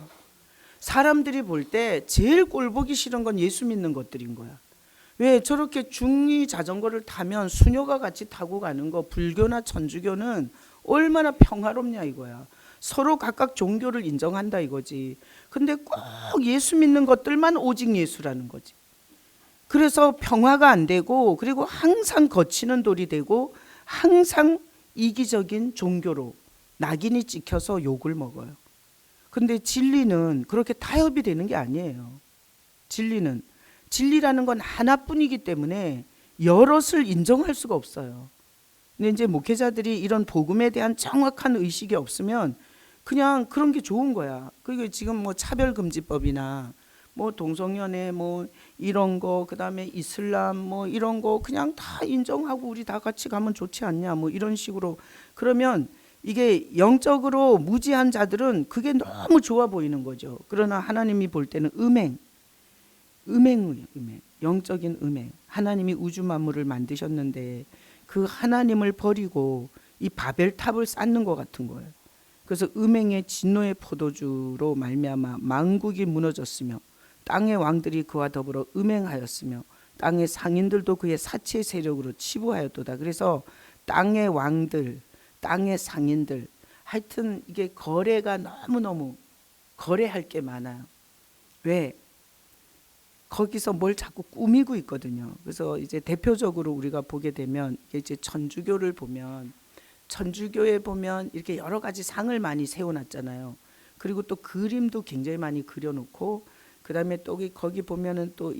사람들이 볼 때 제일 꼴보기 싫은 건 예수 믿는 것들인 거야. 왜 저렇게 중이 자전거를 타면 수녀가 같이 타고 가는 거, 불교나 천주교는 얼마나 평화롭냐 이거야. 서로 각각 종교를 인정한다 이거지. 근데 꼭 예수 믿는 것들만 오직 예수라는 거지. 그래서 평화가 안 되고, 그리고 항상 거치는 돌이 되고, 항상 이기적인 종교로 낙인이 찍혀서 욕을 먹어요. 근데 진리는 그렇게 타협이 되는 게 아니에요. 진리라는 건 하나뿐이기 때문에 여럿을 인정할 수가 없어요. 근데 이제 목회자들이 이런 복음에 대한 정확한 의식이 없으면 그냥 그런 게 좋은 거야. 그리고 지금 뭐 차별금지법이나 뭐 동성연애 뭐 이런 거, 그다음에 이슬람 뭐 이런 거 그냥 다 인정하고 우리 다 같이 가면 좋지 않냐 뭐 이런 식으로. 그러면 이게 영적으로 무지한 자들은 그게 너무 좋아 보이는 거죠. 그러나 하나님이 볼 때는 음행, 영적인 음행. 하나님이 우주 만물을 만드셨는데 그 하나님을 버리고 이 바벨탑을 쌓는 것 같은 거예요. 그래서 음행의 진노의 포도주로 말미암아 만국이 무너졌으며 땅의 왕들이 그와 더불어 음행하였으며 땅의 상인들도 그의 사치의 세력으로 치부하였도다. 그래서 땅의 왕들, 땅의 상인들, 하여튼 이게 거래가 너무너무 거래할 게 많아요. 왜? 거기서 뭘 자꾸 꾸미고 있거든요. 그래서 이제 대표적으로 우리가 보게 되면 이제 천주교를 보면, 천주교에 보면 이렇게 여러 가지 상을 많이 세워놨잖아요. 그리고 또 그림도 굉장히 많이 그려놓고, 그다음에 또 거기 보면은 또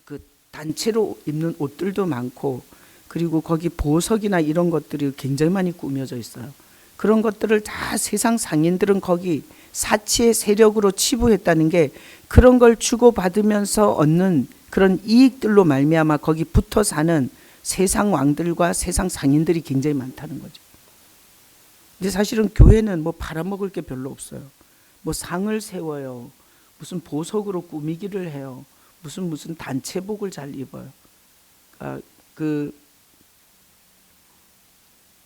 그 단체로 입는 옷들도 많고, 그리고 거기 보석이나 이런 것들이 굉장히 많이 꾸며져 있어요. 그런 것들을 다 세상 상인들은 거기 사치의 세력으로 치부했다는 게, 그런 걸 주고받으면서 얻는 그런 이익들로 말미암아 거기 붙어 사는 세상 왕들과 세상 상인들이 굉장히 많다는 거죠. 근데 사실은 교회는 뭐 팔아먹을 게 별로 없어요. 뭐 상을 세워요. 무슨 보석으로 꾸미기를 해요. 무슨 단체복을 잘 입어요. 아,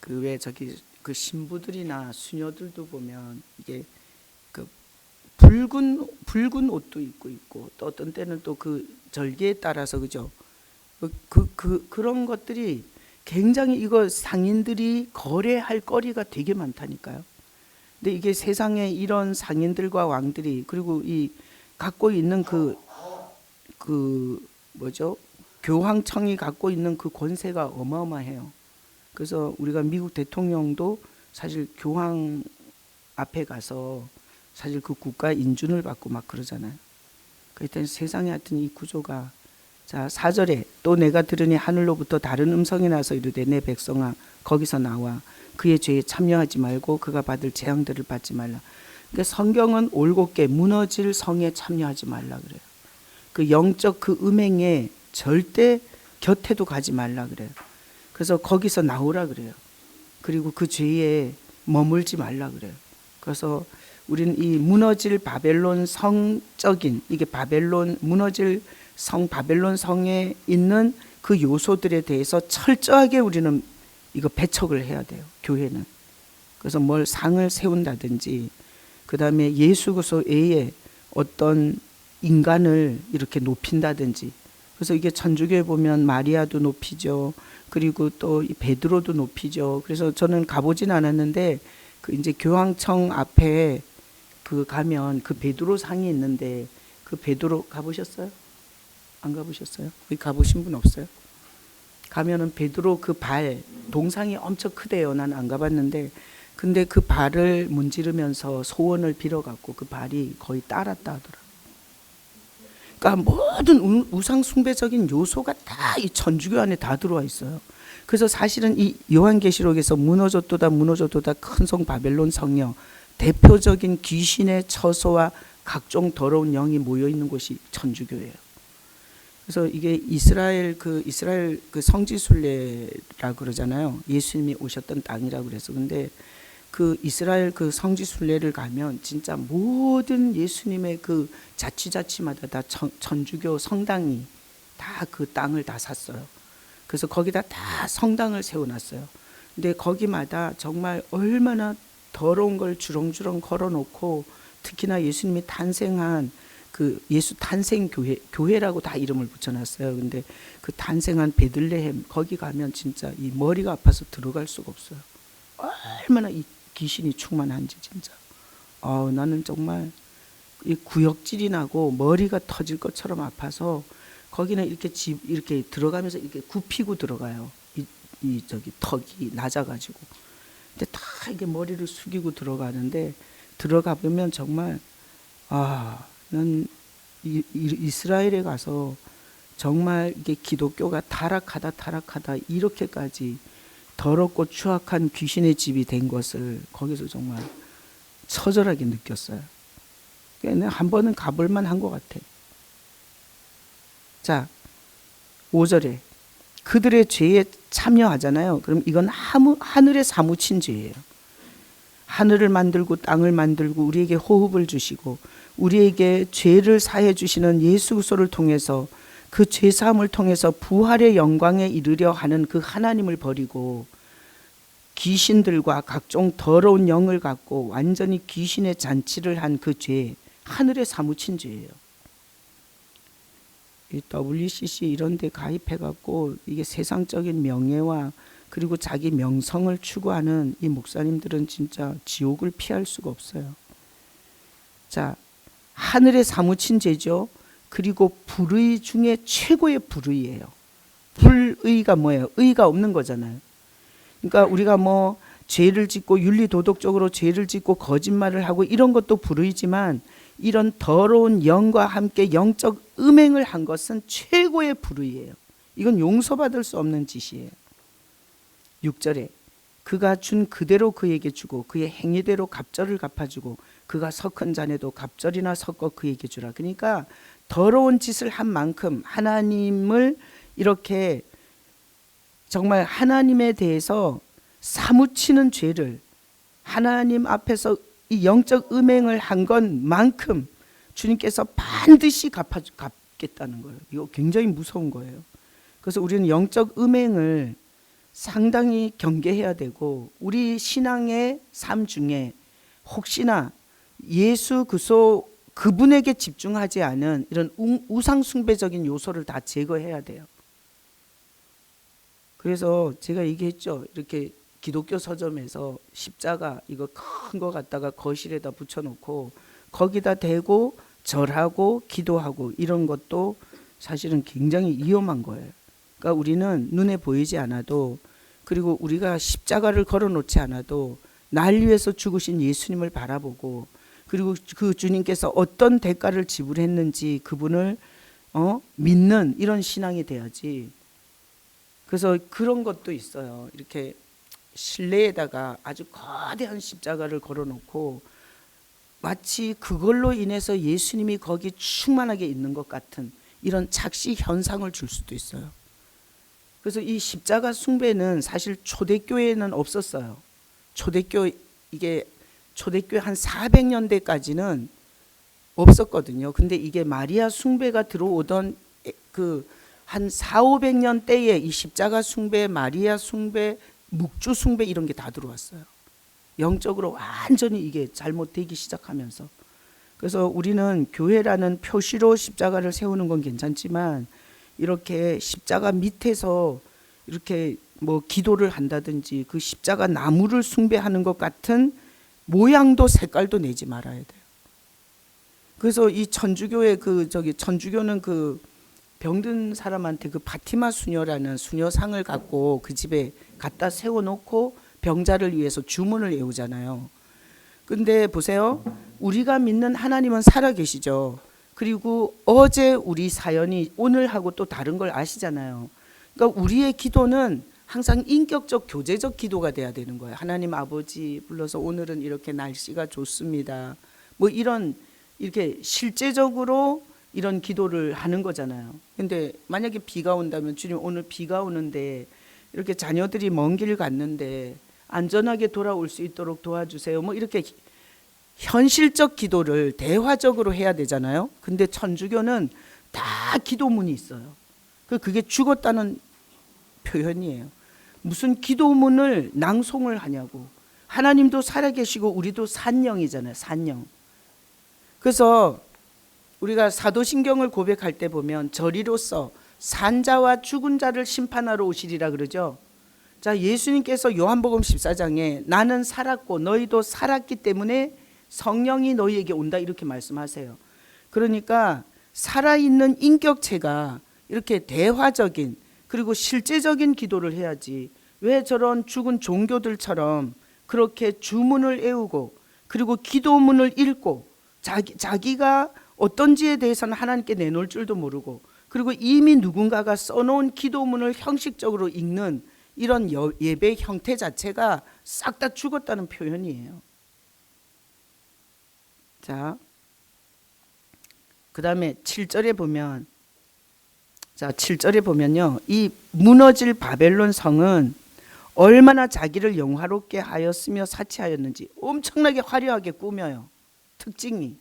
왜 저기 그 신부들이나 수녀들도 보면 이게 그 붉은 옷도 입고 있고, 또 어떤 때는 또 그 절기에 따라서, 그죠? 그런 것들이 굉장히, 이거 상인들이 거래할 거리가 되게 많다니까요. 근데 이게 세상에 이런 상인들과 왕들이, 그리고 이 갖고 있는 뭐죠? 교황청이 갖고 있는 그 권세가 어마어마해요. 그래서 우리가 미국 대통령도 사실 교황 앞에 가서 사실 그 국가 인준을 받고 막 그러잖아요. 그랬더니 세상에 하여튼 이 구조가, 자 4절에 또 내가 들으니 하늘로부터 다른 음성이 나서 이르되 내 백성아 거기서 나와 그의 죄에 참여하지 말고 그가 받을 재앙들을 받지 말라. 그러니까 성경은 올곧게 무너질 성에 참여하지 말라 그래요. 그 영적 그 음행에 절대 곁에도 가지 말라 그래요. 그래서 거기서 나오라 그래요. 그리고 그 죄에 머물지 말라 그래요. 그래서 우리는 이 무너질 바벨론 성적인, 이게 바벨론, 무너질 성, 바벨론 성에 있는 그 요소들에 대해서 철저하게 우리는 이거 배척을 해야 돼요. 교회는. 그래서 뭘 상을 세운다든지, 그 다음에 예수 그리스도 외에 어떤 인간을 이렇게 높인다든지. 그래서 이게 천주교에 보면 마리아도 높이죠. 그리고 또 베드로도 높이죠. 그래서 저는 가보진 않았는데 그 이제 교황청 앞에 그 가면 그 베드로 상이 있는데, 그 베드로 가보셨어요? 안 가보셨어요? 거기 가보신 분 없어요? 가면은 베드로 그 발 동상이 엄청 크대요. 난 안 가봤는데, 근데 그 발을 문지르면서 소원을 빌어갖고 그 발이 거의 따랐다 하더라. 그러니까 모든 우상 숭배적인 요소가 다 이 천주교 안에 다 들어와 있어요. 그래서 사실은 이 요한계시록에서 무너졌도다 큰 성 바벨론 성녀, 대표적인 귀신의 처소와 각종 더러운 영이 모여 있는 곳이 천주교예요. 그래서 이게 이스라엘 그 성지순례라 그러잖아요. 예수님이 오셨던 땅이라 그래서. 근데 그 이스라엘 그 성지순례를 가면 진짜 모든 예수님의 그 자취자취마다 다 천주교 성당이 다 그 땅을 다 샀어요. 그래서 거기다 다 성당을 세워놨어요. 근데 거기마다 정말 얼마나 더러운 걸 주렁주렁 걸어놓고, 특히나 예수님이 탄생한 그 예수 탄생 교회라고 다 이름을 붙여놨어요. 근데 그 탄생한 베들레헴 거기 가면 진짜 이 머리가 아파서 들어갈 수가 없어요. 얼마나 이 귀신이 충만한지 진짜. 나는 정말 이 구역질이 나고 머리가 터질 것처럼 아파서 거기는 이렇게 들어가면서 이렇게 굽히고 들어가요. 이 저기 턱이 낮아가지고. 근데 다 이게 머리를 숙이고 들어가는데, 들어가 보면 정말 난 이스라엘에 가서 정말 이게 기독교가 타락하다 이렇게까지 더럽고 추악한 귀신의 집이 된 것을 거기서 정말 처절하게 느꼈어요. 그러니까 한 번은 가볼 만한 것 같아. 자, 5절에 그들의 죄에 참여하잖아요. 그럼 이건 하늘에 사무친 죄예요. 하늘을 만들고 땅을 만들고 우리에게 호흡을 주시고 우리에게 죄를 사해 주시는 예수 그리스도를 통해서, 그 죄사함을 통해서 부활의 영광에 이르려 하는 그 하나님을 버리고 귀신들과 각종 더러운 영을 갖고 완전히 귀신의 잔치를 한 그 죄, 하늘에 사무친 죄예요. 이 WCC 이런 데 가입해 갖고 이게 세상적인 명예와 그리고 자기 명성을 추구하는 이 목사님들은 진짜 지옥을 피할 수가 없어요. 자, 하늘에 사무친 죄죠. 그리고 불의 중에 최고의 불의예요. 불의가 뭐예요? 의가 없는 거잖아요. 그러니까 우리가 뭐 죄를 짓고 윤리도덕적으로 죄를 짓고 거짓말을 하고 이런 것도 불의지만, 이런 더러운 영과 함께 영적 음행을 한 것은 최고의 불의예요. 이건 용서받을 수 없는 짓이에요. 6절에 그가 준 그대로 그에게 주고 그의 행위대로 갑절을 갚아주고 그가 섞은 잔에도 갑절이나 섞어 그에게 주라. 그러니까 더러운 짓을 한 만큼 하나님을 이렇게 정말 하나님에 대해서 사무치는 죄를, 하나님 앞에서 이 영적 음행을 한 것만큼 주님께서 반드시 갚겠다는 거예요. 이거 굉장히 무서운 거예요. 그래서 우리는 영적 음행을 상당히 경계해야 되고, 우리 신앙의 삶 중에 혹시나 예수 그리스도 그분에게 집중하지 않은 이런 우상 숭배적인 요소를 다 제거해야 돼요. 그래서 제가 얘기했죠. 이렇게 기독교 서점에서 십자가 이거 큰 거 갖다가 거실에다 붙여놓고 거기다 대고 절하고 기도하고 이런 것도 사실은 굉장히 위험한 거예요. 그러니까 우리는 눈에 보이지 않아도, 그리고 우리가 십자가를 걸어놓지 않아도 날 위해서 죽으신 예수님을 바라보고, 그리고 그 주님께서 어떤 대가를 지불했는지 그분을 믿는 이런 신앙이 돼야지. 그래서 그런 것도 있어요. 이렇게 실내에다가 아주 거대한 십자가를 걸어놓고 마치 그걸로 인해서 예수님이 거기 충만하게 있는 것 같은 이런 착시 현상을 줄 수도 있어요. 그래서 이 십자가 숭배는 사실 초대교회에는 없었어요. 초대교회 한 400년대까지는 없었거든요. 근데 이게 마리아 숭배가 들어오던 그 한 400~500년 때에 이 십자가 숭배, 마리아 숭배, 묵주 숭배 이런 게 다 들어왔어요. 영적으로 완전히 이게 잘못되기 시작하면서. 그래서 우리는 교회라는 표시로 십자가를 세우는 건 괜찮지만, 이렇게 십자가 밑에서 이렇게 뭐 기도를 한다든지 그 십자가 나무를 숭배하는 것 같은 모양도 색깔도 내지 말아야 돼요. 그래서 이 천주교의 천주교는 그 병든 사람한테 그 바티마 수녀라는 수녀상을 갖고 그 집에 갖다 세워놓고 병자를 위해서 주문을 외우잖아요. 근데 보세요. 우리가 믿는 하나님은 살아계시죠. 그리고 어제 우리 사연이 오늘하고 또 다른 걸 아시잖아요. 그러니까 우리의 기도는 항상 인격적 교제적 기도가 돼야 되는 거예요. 하나님 아버지 불러서 오늘은 이렇게 날씨가 좋습니다. 뭐 이렇게 실제적으로 이런 기도를 하는 거잖아요. 근데 만약에 비가 온다면 주님 오늘 비가 오는데 이렇게 자녀들이 먼 길 갔는데 안전하게 돌아올 수 있도록 도와주세요. 뭐 이렇게 현실적 기도를 대화적으로 해야 되잖아요. 근데 천주교는 다 기도문이 있어요. 그게 죽었다는 표현이에요. 무슨 기도문을 낭송을 하냐고. 하나님도 살아계시고 우리도 산영이잖아요. 산영. 그래서 우리가 사도신경을 고백할 때 보면 저리로서 산자와 죽은 자를 심판하러 오시리라 그러죠. 자, 예수님께서 요한복음 14장에 나는 살았고 너희도 살았기 때문에 성령이 너희에게 온다 이렇게 말씀하세요. 그러니까 살아있는 인격체가 이렇게 대화적인 그리고 실제적인 기도를 해야지, 왜 저런 죽은 종교들처럼 그렇게 주문을 외우고 그리고 기도문을 읽고 자기가 어떤지에 대해서는 하나님께 내놓을 줄도 모르고, 그리고 이미 누군가가 써놓은 기도문을 형식적으로 읽는 이런 예배 형태 자체가 싹 다 죽었다는 표현이에요. 자, 그 다음에 7절에 보면, 자 7절에 보면요, 이 무너질 바벨론 성은 얼마나 자기를 영화롭게 하였으며 사치하였는지 엄청나게 화려하게 꾸며요. 특징이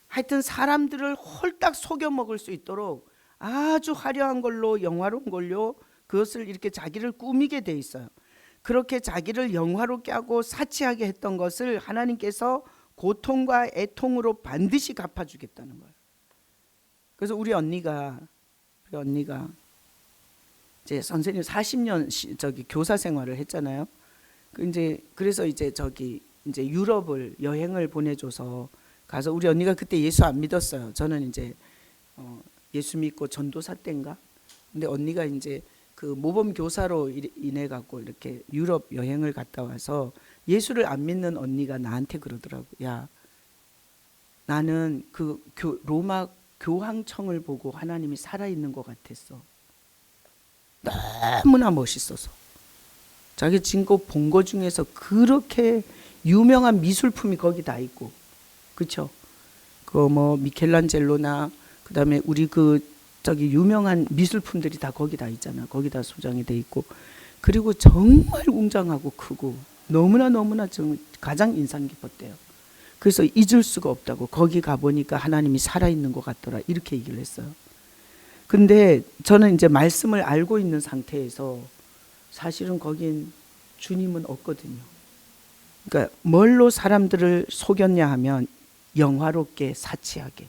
하여튼 사람들을 홀딱 속여 먹을 수 있도록 아주 화려한 걸로, 영화로운 걸로 그것을 이렇게 자기를 꾸미게 돼 있어요. 그렇게 자기를 영화롭게 하고 사치하게 했던 것을 하나님께서 고통과 애통으로 반드시 갚아주겠다는 거예요. 그래서 우리 언니가 이제 선생님 40년 교사 생활을 했잖아요. 그래서 이제 이제 유럽을 여행을 보내줘서 가서, 우리 언니가 그때 예수 안 믿었어요. 저는 이제 예수 믿고 전도사 때인가. 근데 언니가 이제 그 모범 교사로 인해 갖고 이렇게 유럽 여행을 갔다 와서 예수를 안 믿는 언니가 나한테 그러더라고. 야, 나는 그 로마 교황청을 보고 하나님이 살아있는 것 같았어. 너무나 멋있어서. 자기 지금 본 거 중에서 그렇게 유명한 미술품이 거기 다 있고, 그렇죠? 그 뭐 미켈란젤로나 그다음에 우리 유명한 미술품들이 다 거기 다 있잖아. 거기 다 소장이 돼 있고, 그리고 정말 웅장하고 크고 너무나 가장 인상 깊었대요. 그래서 잊을 수가 없다고. 거기 가보니까 하나님이 살아있는 것 같더라. 이렇게 얘기를 했어요. 근데 저는 이제 말씀을 알고 있는 상태에서 사실은 거긴 주님은 없거든요. 그러니까 뭘로 사람들을 속였냐 하면 영화롭게 사치하게.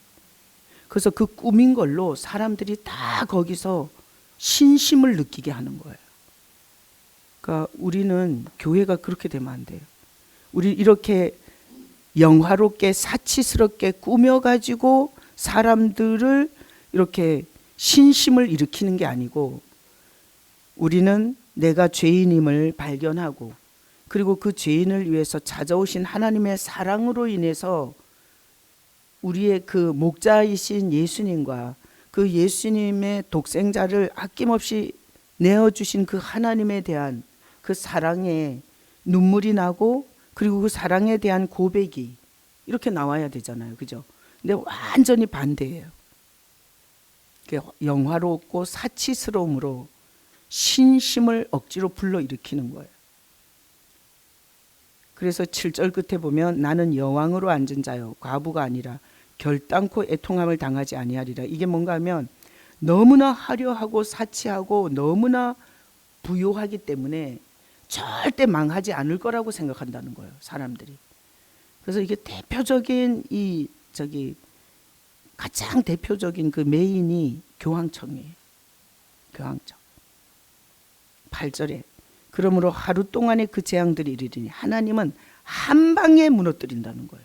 그래서 그 꾸민 걸로 사람들이 다 거기서 신심을 느끼게 하는 거예요. 그러니까 우리는 교회가 그렇게 되면 안 돼요. 우리 이렇게 영화롭게 사치스럽게 꾸며가지고 사람들을 이렇게 신심을 일으키는 게 아니고, 우리는 내가 죄인임을 발견하고, 그리고 그 죄인을 위해서 찾아오신 하나님의 사랑으로 인해서 우리의 그 목자이신 예수님과 그 예수님의 독생자를 아낌없이 내어주신 그 하나님에 대한 그 사랑에 눈물이 나고, 그리고 그 사랑에 대한 고백이 이렇게 나와야 되잖아요. 그죠? 근데 완전히 반대예요. 영화롭고 사치스러움으로 신심을 억지로 불러일으키는 거예요. 그래서 7절 끝에 보면 나는 여왕으로 앉은 자요 과부가 아니라 결단코 애통함을 당하지 아니하리라. 이게 뭔가 하면 너무나 화려하고 사치하고 너무나 부요하기 때문에 절대 망하지 않을 거라고 생각한다는 거예요, 사람들이. 그래서 이게 대표적인 가장 대표적인 그 메인이 교황청이에요. 교황청. 8절에 그러므로 하루 동안에 그 재앙들이 이르리니 하나님은 한 방에 무너뜨린다는 거예요.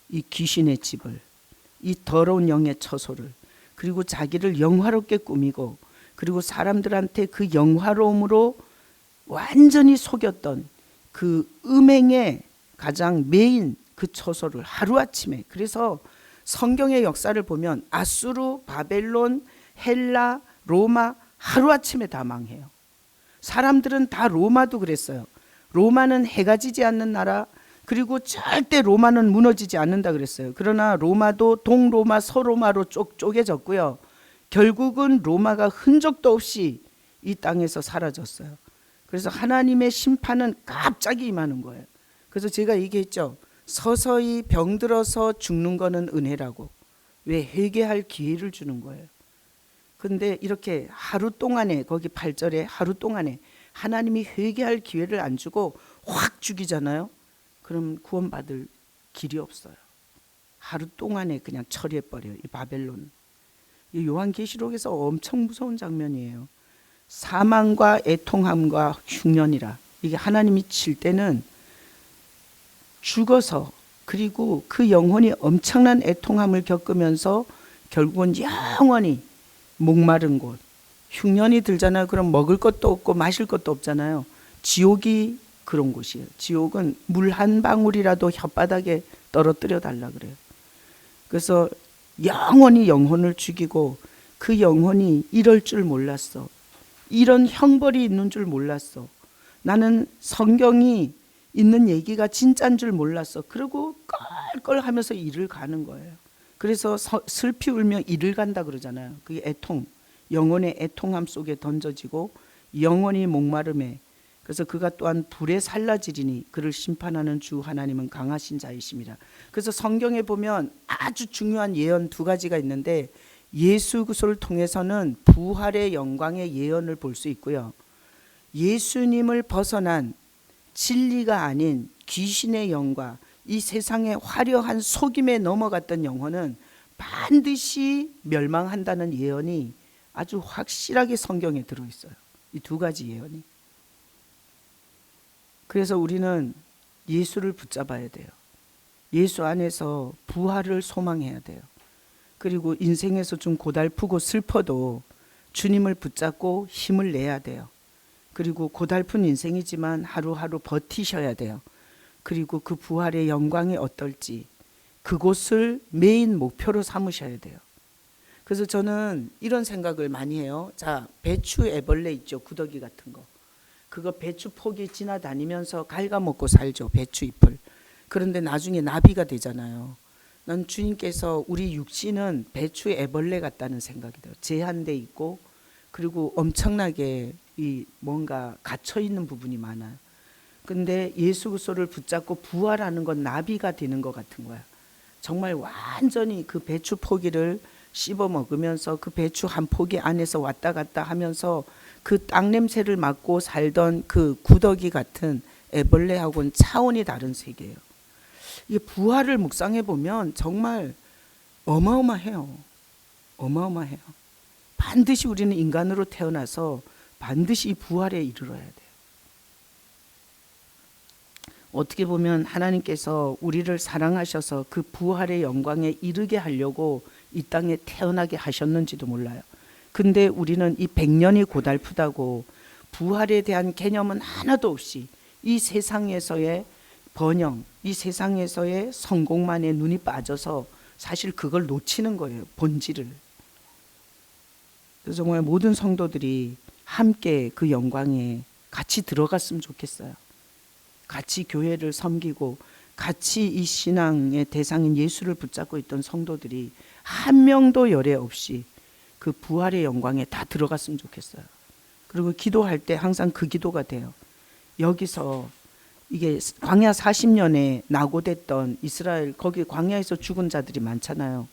이 귀신의 집을, 이 더러운 영의 처소를, 그리고 자기를 영화롭게 꾸미고, 그리고 사람들한테 그 영화로움으로 완전히 속였던 그 음행의 가장 메인 그 처소를 하루아침에. 그래서 성경의 역사를 보면 아수르, 바벨론, 헬라, 로마 하루아침에 다 망해요. 사람들은 다 로마도 그랬어요. 로마는 해가 지지 않는 나라, 그리고 절대 로마는 무너지지 않는다 그랬어요. 그러나 로마도 동로마, 서로마로 쪼개졌고요. 결국은 로마가 흔적도 없이 이 땅에서 사라졌어요. 그래서 하나님의 심판은 갑자기 임하는 거예요. 그래서 제가 얘기했죠. 서서히 병들어서 죽는 거는 은혜라고. 왜? 회개할 기회를 주는 거예요. 근데 이렇게 하루 동안에, 거기 8절에 하루 동안에 하나님이 회개할 기회를 안 주고 확 죽이잖아요. 그럼 구원받을 길이 없어요. 하루 동안에 그냥 처리해버려요. 이 바벨론. 이 요한계시록에서 엄청 무서운 장면이에요. 사망과 애통함과 흉년이라. 이게 하나님이 칠 때는 죽어서, 그리고 그 영혼이 엄청난 애통함을 겪으면서 결국은 영원히 목마른 곳, 흉년이 들잖아요. 그럼 먹을 것도 없고 마실 것도 없잖아요. 지옥이 그런 곳이에요. 지옥은 물 한 방울이라도 혓바닥에 떨어뜨려 달라 그래요. 그래서 영원히 영혼을 죽이고, 그 영혼이 이럴 줄 몰랐어. 이런 형벌이 있는 줄 몰랐어. 나는 성경이 있는 얘기가 진짜인 줄 몰랐어. 그리고 껄껄하면서 일을 가는 거예요. 그래서 슬피 울며 일을 간다 그러잖아요. 그게 애통, 영혼의 애통함 속에 던져지고 영원히 목마름에. 그래서 그가 또한 불에 살라지리니 그를 심판하는 주 하나님은 강하신 자이십니다. 그래서 성경에 보면 아주 중요한 예언 두 가지가 있는데, 예수 그리스도를 통해서는 부활의 영광의 예언을 볼 수 있고요. 예수님을 벗어난 진리가 아닌 귀신의 영과 이 세상의 화려한 속임에 넘어갔던 영혼은 반드시 멸망한다는 예언이 아주 확실하게 성경에 들어있어요. 이 두 가지 예언이. 그래서 우리는 예수를 붙잡아야 돼요. 예수 안에서 부활을 소망해야 돼요. 그리고 인생에서 좀 고달프고 슬퍼도 주님을 붙잡고 힘을 내야 돼요. 그리고 고달픈 인생이지만 하루하루 버티셔야 돼요. 그리고 그 부활의 영광이 어떨지 그곳을 메인 목표로 삼으셔야 돼요. 그래서 저는 이런 생각을 많이 해요. 자, 배추 애벌레 있죠. 구더기 같은 거. 그거 배추 폭이 지나다니면서 갉아먹고 살죠. 배추 잎을. 그런데 나중에 나비가 되잖아요. 난 주님께서 우리 육신은 배추 애벌레 같다는 생각이 들어요. 제한돼 있고, 그리고 엄청나게 이 뭔가 갇혀 있는 부분이 많아요. 근데 예수 그리스도를 붙잡고 부활하는 건 나비가 되는 것 같은 거야. 정말 완전히 그 배추 포기를 씹어 먹으면서 그 배추 한 포기 안에서 왔다 갔다 하면서 그 땅 냄새를 맡고 살던 그 구더기 같은 애벌레하고는 차원이 다른 세계예요. 이게 부활을 묵상해 보면 정말 어마어마해요. 어마어마해요. 반드시 우리는 인간으로 태어나서 반드시 이 부활에 이르러야 돼요. 어떻게 보면 하나님께서 우리를 사랑하셔서 그 부활의 영광에 이르게 하려고 이 땅에 태어나게 하셨는지도 몰라요. 근데 우리는 이 100년이 고달프다고 부활에 대한 개념은 하나도 없이 이 세상에서의 번영, 이 세상에서의 성공만에 눈이 빠져서 사실 그걸 놓치는 거예요. 본질을. 그래서 정말 모든 성도들이 함께 그 영광에 같이 들어갔으면 좋겠어요. 같이 교회를 섬기고 같이 이 신앙의 대상인 예수를 붙잡고 있던 성도들이 한 명도 열애 없이 그 부활의 영광에 다 들어갔으면 좋겠어요. 그리고 기도할 때 항상 그 기도가 돼요. 여기서 이게 광야 40년에 낙오됐던 이스라엘, 거기 광야에서 죽은 자들이 많잖아요.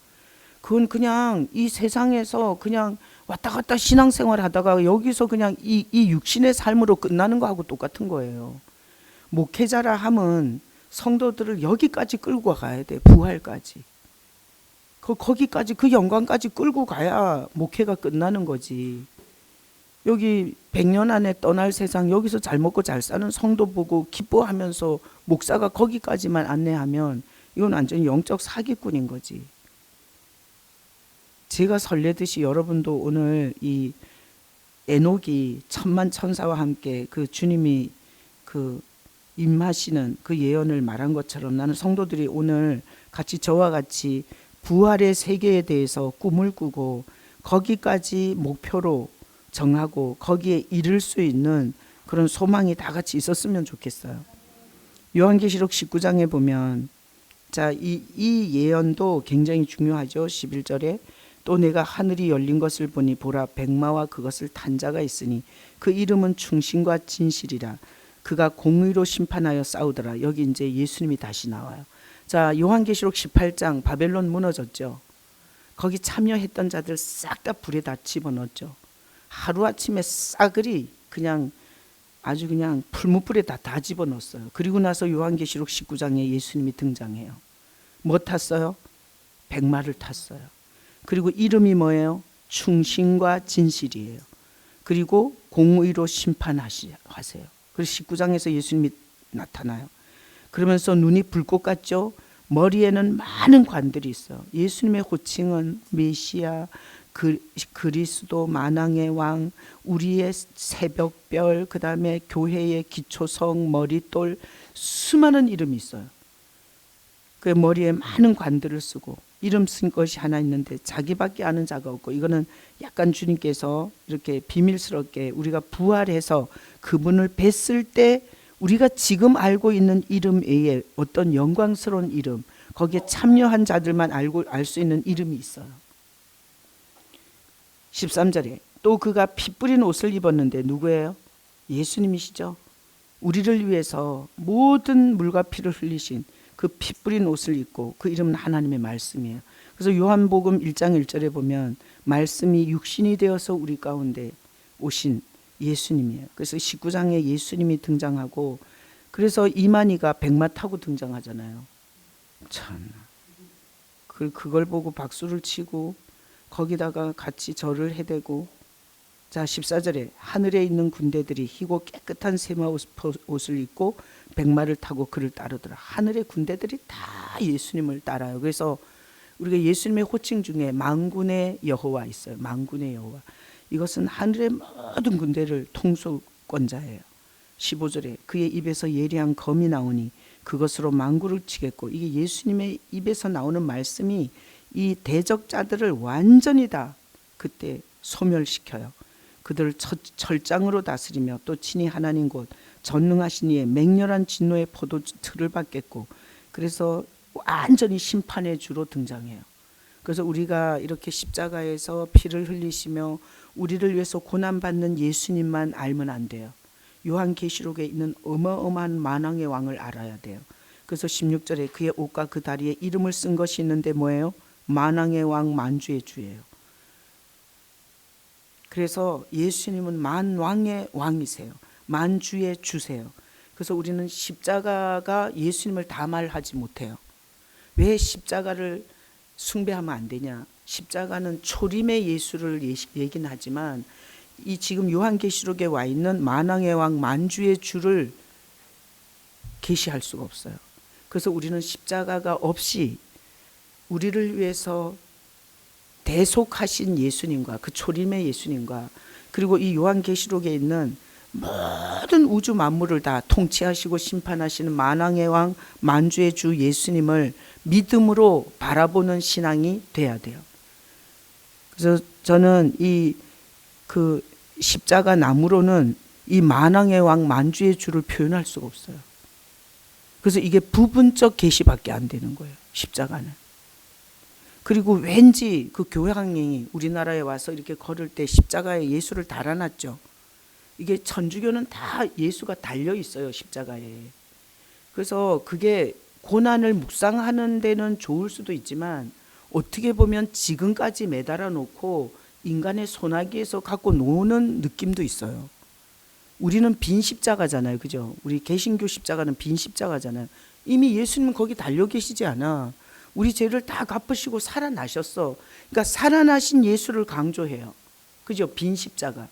그건 그냥 이 세상에서 그냥 왔다 갔다 신앙생활 하다가 여기서 그냥 이 육신의 삶으로 끝나는 거하고 똑같은 거예요. 목회자라 함은 성도들을 여기까지 끌고 가야 돼. 부활까지. 거기까지 그 영광까지 끌고 가야 목회가 끝나는 거지. 여기 100년 안에 떠날 세상, 여기서 잘 먹고 잘 사는 성도 보고 기뻐하면서 목사가 거기까지만 안내하면 이건 완전히 영적 사기꾼인 거지. 제가 설레듯이 여러분도 오늘 이 에녹이 천만 천사와 함께 그 주님이 그 임하시는 그 예언을 말한 것처럼 나는 성도들이 오늘 같이 저와 같이 부활의 세계에 대해서 꿈을 꾸고 거기까지 목표로 정하고 거기에 이를 수 있는 그런 소망이 다 같이 있었으면 좋겠어요. 요한계시록 19장에 보면 자, 이 예언도 굉장히 중요하죠. 11절에 또 내가 하늘이 열린 것을 보니 보라 백마와 그것을 탄 자가 있으니 그 이름은 충신과 진실이라 그가 공의로 심판하여 싸우더라. 여기 이제 예수님이 다시 나와요. 자, 요한계시록 18장 바벨론 무너졌죠. 거기 참여했던 자들 싹 다 불에 다 집어넣었죠. 하루아침에 싸그리 그냥 아주 그냥 풀무불에 다 집어넣었어요. 그리고 나서 요한계시록 19장에 예수님이 등장해요. 뭐 탔어요? 백마를 탔어요. 그리고 이름이 뭐예요? 충신과 진실이에요. 그리고 공의로 심판하세요. 그래서 19장에서 예수님이 나타나요. 그러면서 눈이 불꽃 같죠? 머리에는 많은 관들이 있어요. 예수님의 호칭은 메시아, 그리스도, 만왕의 왕, 우리의 새벽별, 그 다음에 교회의 기초성, 머릿돌, 수많은 이름이 있어요. 그 머리에 많은 관들을 쓰고 이름 쓴 것이 하나 있는데 자기밖에 아는 자가 없고, 이거는 약간 주님께서 이렇게 비밀스럽게 우리가 부활해서 그분을 뵀을 때 우리가 지금 알고 있는 이름 외에 어떤 영광스러운 이름, 거기에 참여한 자들만 알 수 있는 이름이 있어요. 13절에 또 그가 피 뿌린 옷을 입었는데 누구예요? 예수님이시죠. 우리를 위해서 모든 물과 피를 흘리신 그 피 뿌린 옷을 입고 그 이름은 하나님의 말씀이에요. 그래서 요한복음 1장 1절에 보면 말씀이 육신이 되어서 우리 가운데 오신 예수님이에요. 그래서 19장에 예수님이 등장하고, 그래서 이만희가 백마 타고 등장하잖아요. 참, 그걸 보고 박수를 치고 거기다가 같이 절을 해대고. 자, 14절에 하늘에 있는 군대들이 희고 깨끗한 세마 옷을 입고 백마를 타고 그를 따르더라. 하늘의 군대들이 다 예수님을 따라요. 그래서 우리가 예수님의 호칭 중에 만군의 여호와 있어요. 만군의 여호와. 이것은 하늘의 모든 군대를 통수권자예요. 15절에 그의 입에서 예리한 검이 나오니 그것으로 만구를 치겠고, 이게 예수님의 입에서 나오는 말씀이 이 대적자들을 완전히 다 그때 소멸시켜요. 그들을 철장으로 다스리며 또 친히 하나님 곧 전능하신 이의 맹렬한 진노의 포도틀을 받겠고, 그래서 완전히 심판의 주로 등장해요. 그래서 우리가 이렇게 십자가에서 피를 흘리시며 우리를 위해서 고난받는 예수님만 알면 안 돼요. 요한계시록에 있는 어마어마한 만왕의 왕을 알아야 돼요. 그래서 16절에 그의 옷과 그 다리에 이름을 쓴 것이 있는데 뭐예요? 만왕의 왕 만주의 주예요. 그래서 예수님은 만왕의 왕이세요. 만주의 주세요. 그래서 우리는 십자가가 예수님을 다 말하지 못해요. 왜 십자가를 숭배하면 안 되냐? 십자가는 초림의 예수를 얘기는 하지만 이 지금 요한계시록에 와 있는 만왕의 왕 만주의 주를 계시할 수가 없어요. 그래서 우리는 십자가가 없이 우리를 위해서 대속하신 예수님과 그 초림의 예수님과 그리고 이 요한계시록에 있는 모든 우주 만물을 다 통치하시고 심판하시는 만왕의 왕 만주의 주 예수님을 믿음으로 바라보는 신앙이 돼야 돼요. 그래서 저는 이 그 십자가 나무로는 이 만왕의 왕 만주의 주를 표현할 수가 없어요. 그래서 이게 부분적 계시밖에 안 되는 거예요. 십자가는. 그리고 왠지 그 교황이 우리나라에 와서 이렇게 걸을 때 십자가에 예수를 달아놨죠. 이게 천주교는 다 예수가 달려 있어요, 십자가에. 그래서 그게 고난을 묵상하는 데는 좋을 수도 있지만 어떻게 보면 지금까지 매달아 놓고 인간의 소나기에서 갖고 노는 느낌도 있어요. 우리는 빈 십자가잖아요, 그죠? 우리 개신교 십자가는 빈 십자가잖아요. 이미 예수님은 거기 달려 계시지 않아. 우리 죄를 다 갚으시고 살아나셨어. 그러니까 살아나신 예수를 강조해요. 그죠? 빈 십자가.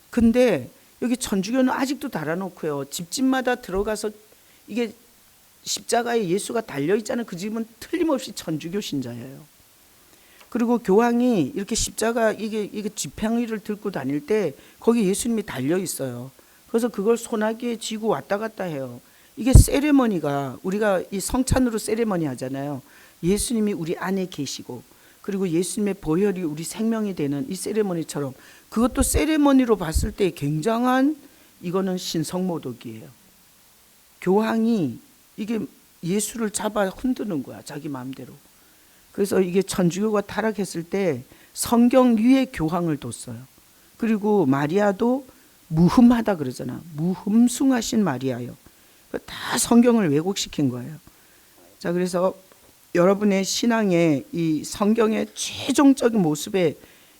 근데 여기 천주교는 아직도 달아놓고요. 집집마다 들어가서 이게 십자가에 예수가 달려 있잖아요. 그 집은 틀림없이 천주교 신자예요. 그리고 교황이 이렇게 십자가 이게 지팡이를 들고 다닐 때 거기 예수님이 달려 있어요. 그래서 그걸 소나기에 쥐고 왔다 갔다 해요. 이게 세레머니가 우리가 이 성찬으로 세레머니 하잖아요. 예수님이 우리 안에 계시고 그리고 예수님의 보혈이 우리 생명이 되는 이 세레머니처럼 그것도 세레머니로 봤을 때 굉장한 이거는 신성모독이에요. 교황이 이게 예수를 잡아 흔드는 거야, 자기 마음대로. 그래서 이게 천주교가 타락했을 때 성경 위에 교황을 뒀어요. 그리고 마리아도 무흠하다 그러잖아. 무흠숭하신 마리아요. 다 성경을 왜곡시킨 거예요. 자, 그래서 여러분의 신앙의 이 성경의 최종적인 모습에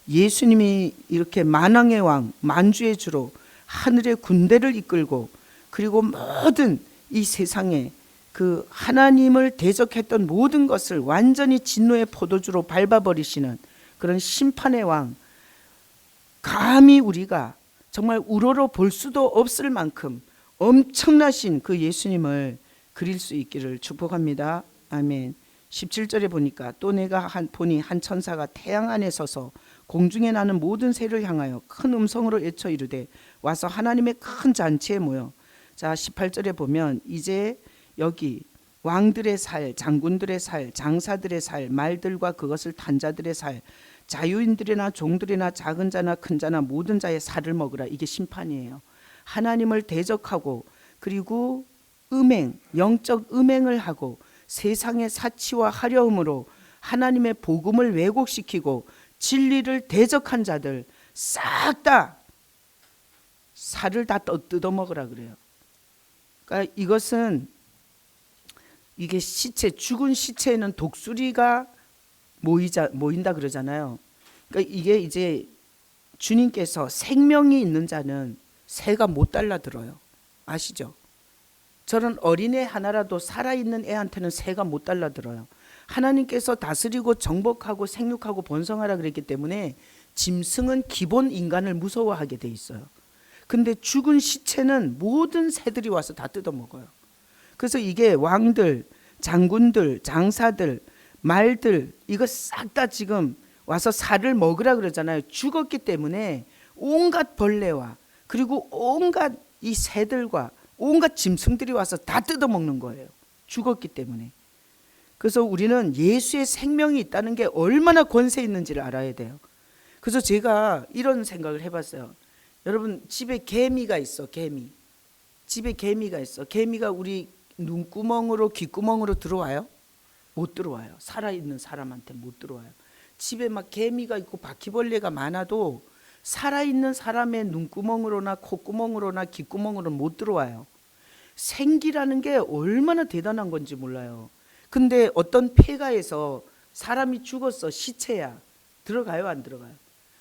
예수님이 이렇게 만왕의 왕, 만주의 주로 하늘의 군대를 이끌고 그리고 모든 이 세상에 그 하나님을 대적했던 모든 것을 완전히 진노의 포도주로 밟아버리시는 그런 심판의 왕, 감히 우리가 정말 우러러 볼 수도 없을 만큼 엄청나신 그 예수님을 그릴 수 있기를 축복합니다. 아멘. 17절에 보니까 또 내가 보니 한 천사가 태양 안에 서서 공중에 나는 모든 새를 향하여 큰 음성으로 외쳐 이르되 와서 하나님의 큰 잔치에 모여. 자, 18절에 보면 이제 여기 왕들의 살, 장군들의 살, 장사들의 살, 말들과 그것을 탄 자들의 살, 자유인들이나 종들이나 작은 자나 큰 자나 모든 자의 살을 먹으라. 이게 심판이에요. 하나님을 대적하고 그리고 음행, 영적 음행을 하고 세상의 사치와 화려움으로 하나님의 복음을 왜곡시키고 진리를 대적한 자들 싹 다 살을 다 뜯어먹으라 그래요. 그러니까 이것은 이게 시체, 죽은 시체에는 독수리가 모인다 그러잖아요. 그러니까 이게 이제 주님께서 생명이 있는 자는 새가 못 달라들어요. 아시죠? 저런 어린애 하나라도 살아있는 애한테는 새가 못 달라들어요. 하나님께서 다스리고 정복하고 생육하고 번성하라 그랬기 때문에 짐승은 기본 인간을 무서워하게 돼 있어요. 근데 죽은 시체는 모든 새들이 와서 다 뜯어먹어요. 그래서 이게 왕들, 장군들, 장사들, 말들 이거 싹 다 지금 와서 살을 먹으라 그러잖아요. 죽었기 때문에 온갖 벌레와 그리고 온갖 이 새들과 온갖 짐승들이 와서 다 뜯어먹는 거예요. 죽었기 때문에. 그래서 우리는 예수의 생명이 있다는 게 얼마나 권세 있는지를 알아야 돼요. 그래서 제가 이런 생각을 해봤어요. 여러분 집에 개미가 있어. 개미. 집에 개미가 있어. 개미가 우리 눈구멍으로 귓구멍으로 들어와요? 못 들어와요. 살아있는 사람한테 못 들어와요. 집에 막 개미가 있고 바퀴벌레가 많아도 살아있는 사람의 눈구멍으로나 콧구멍으로나 귓구멍으로는 못 들어와요. 생기라는 게 얼마나 대단한 건지 몰라요. 근데 어떤 폐가에서 사람이 죽었어, 시체야. 들어가요, 안 들어가요?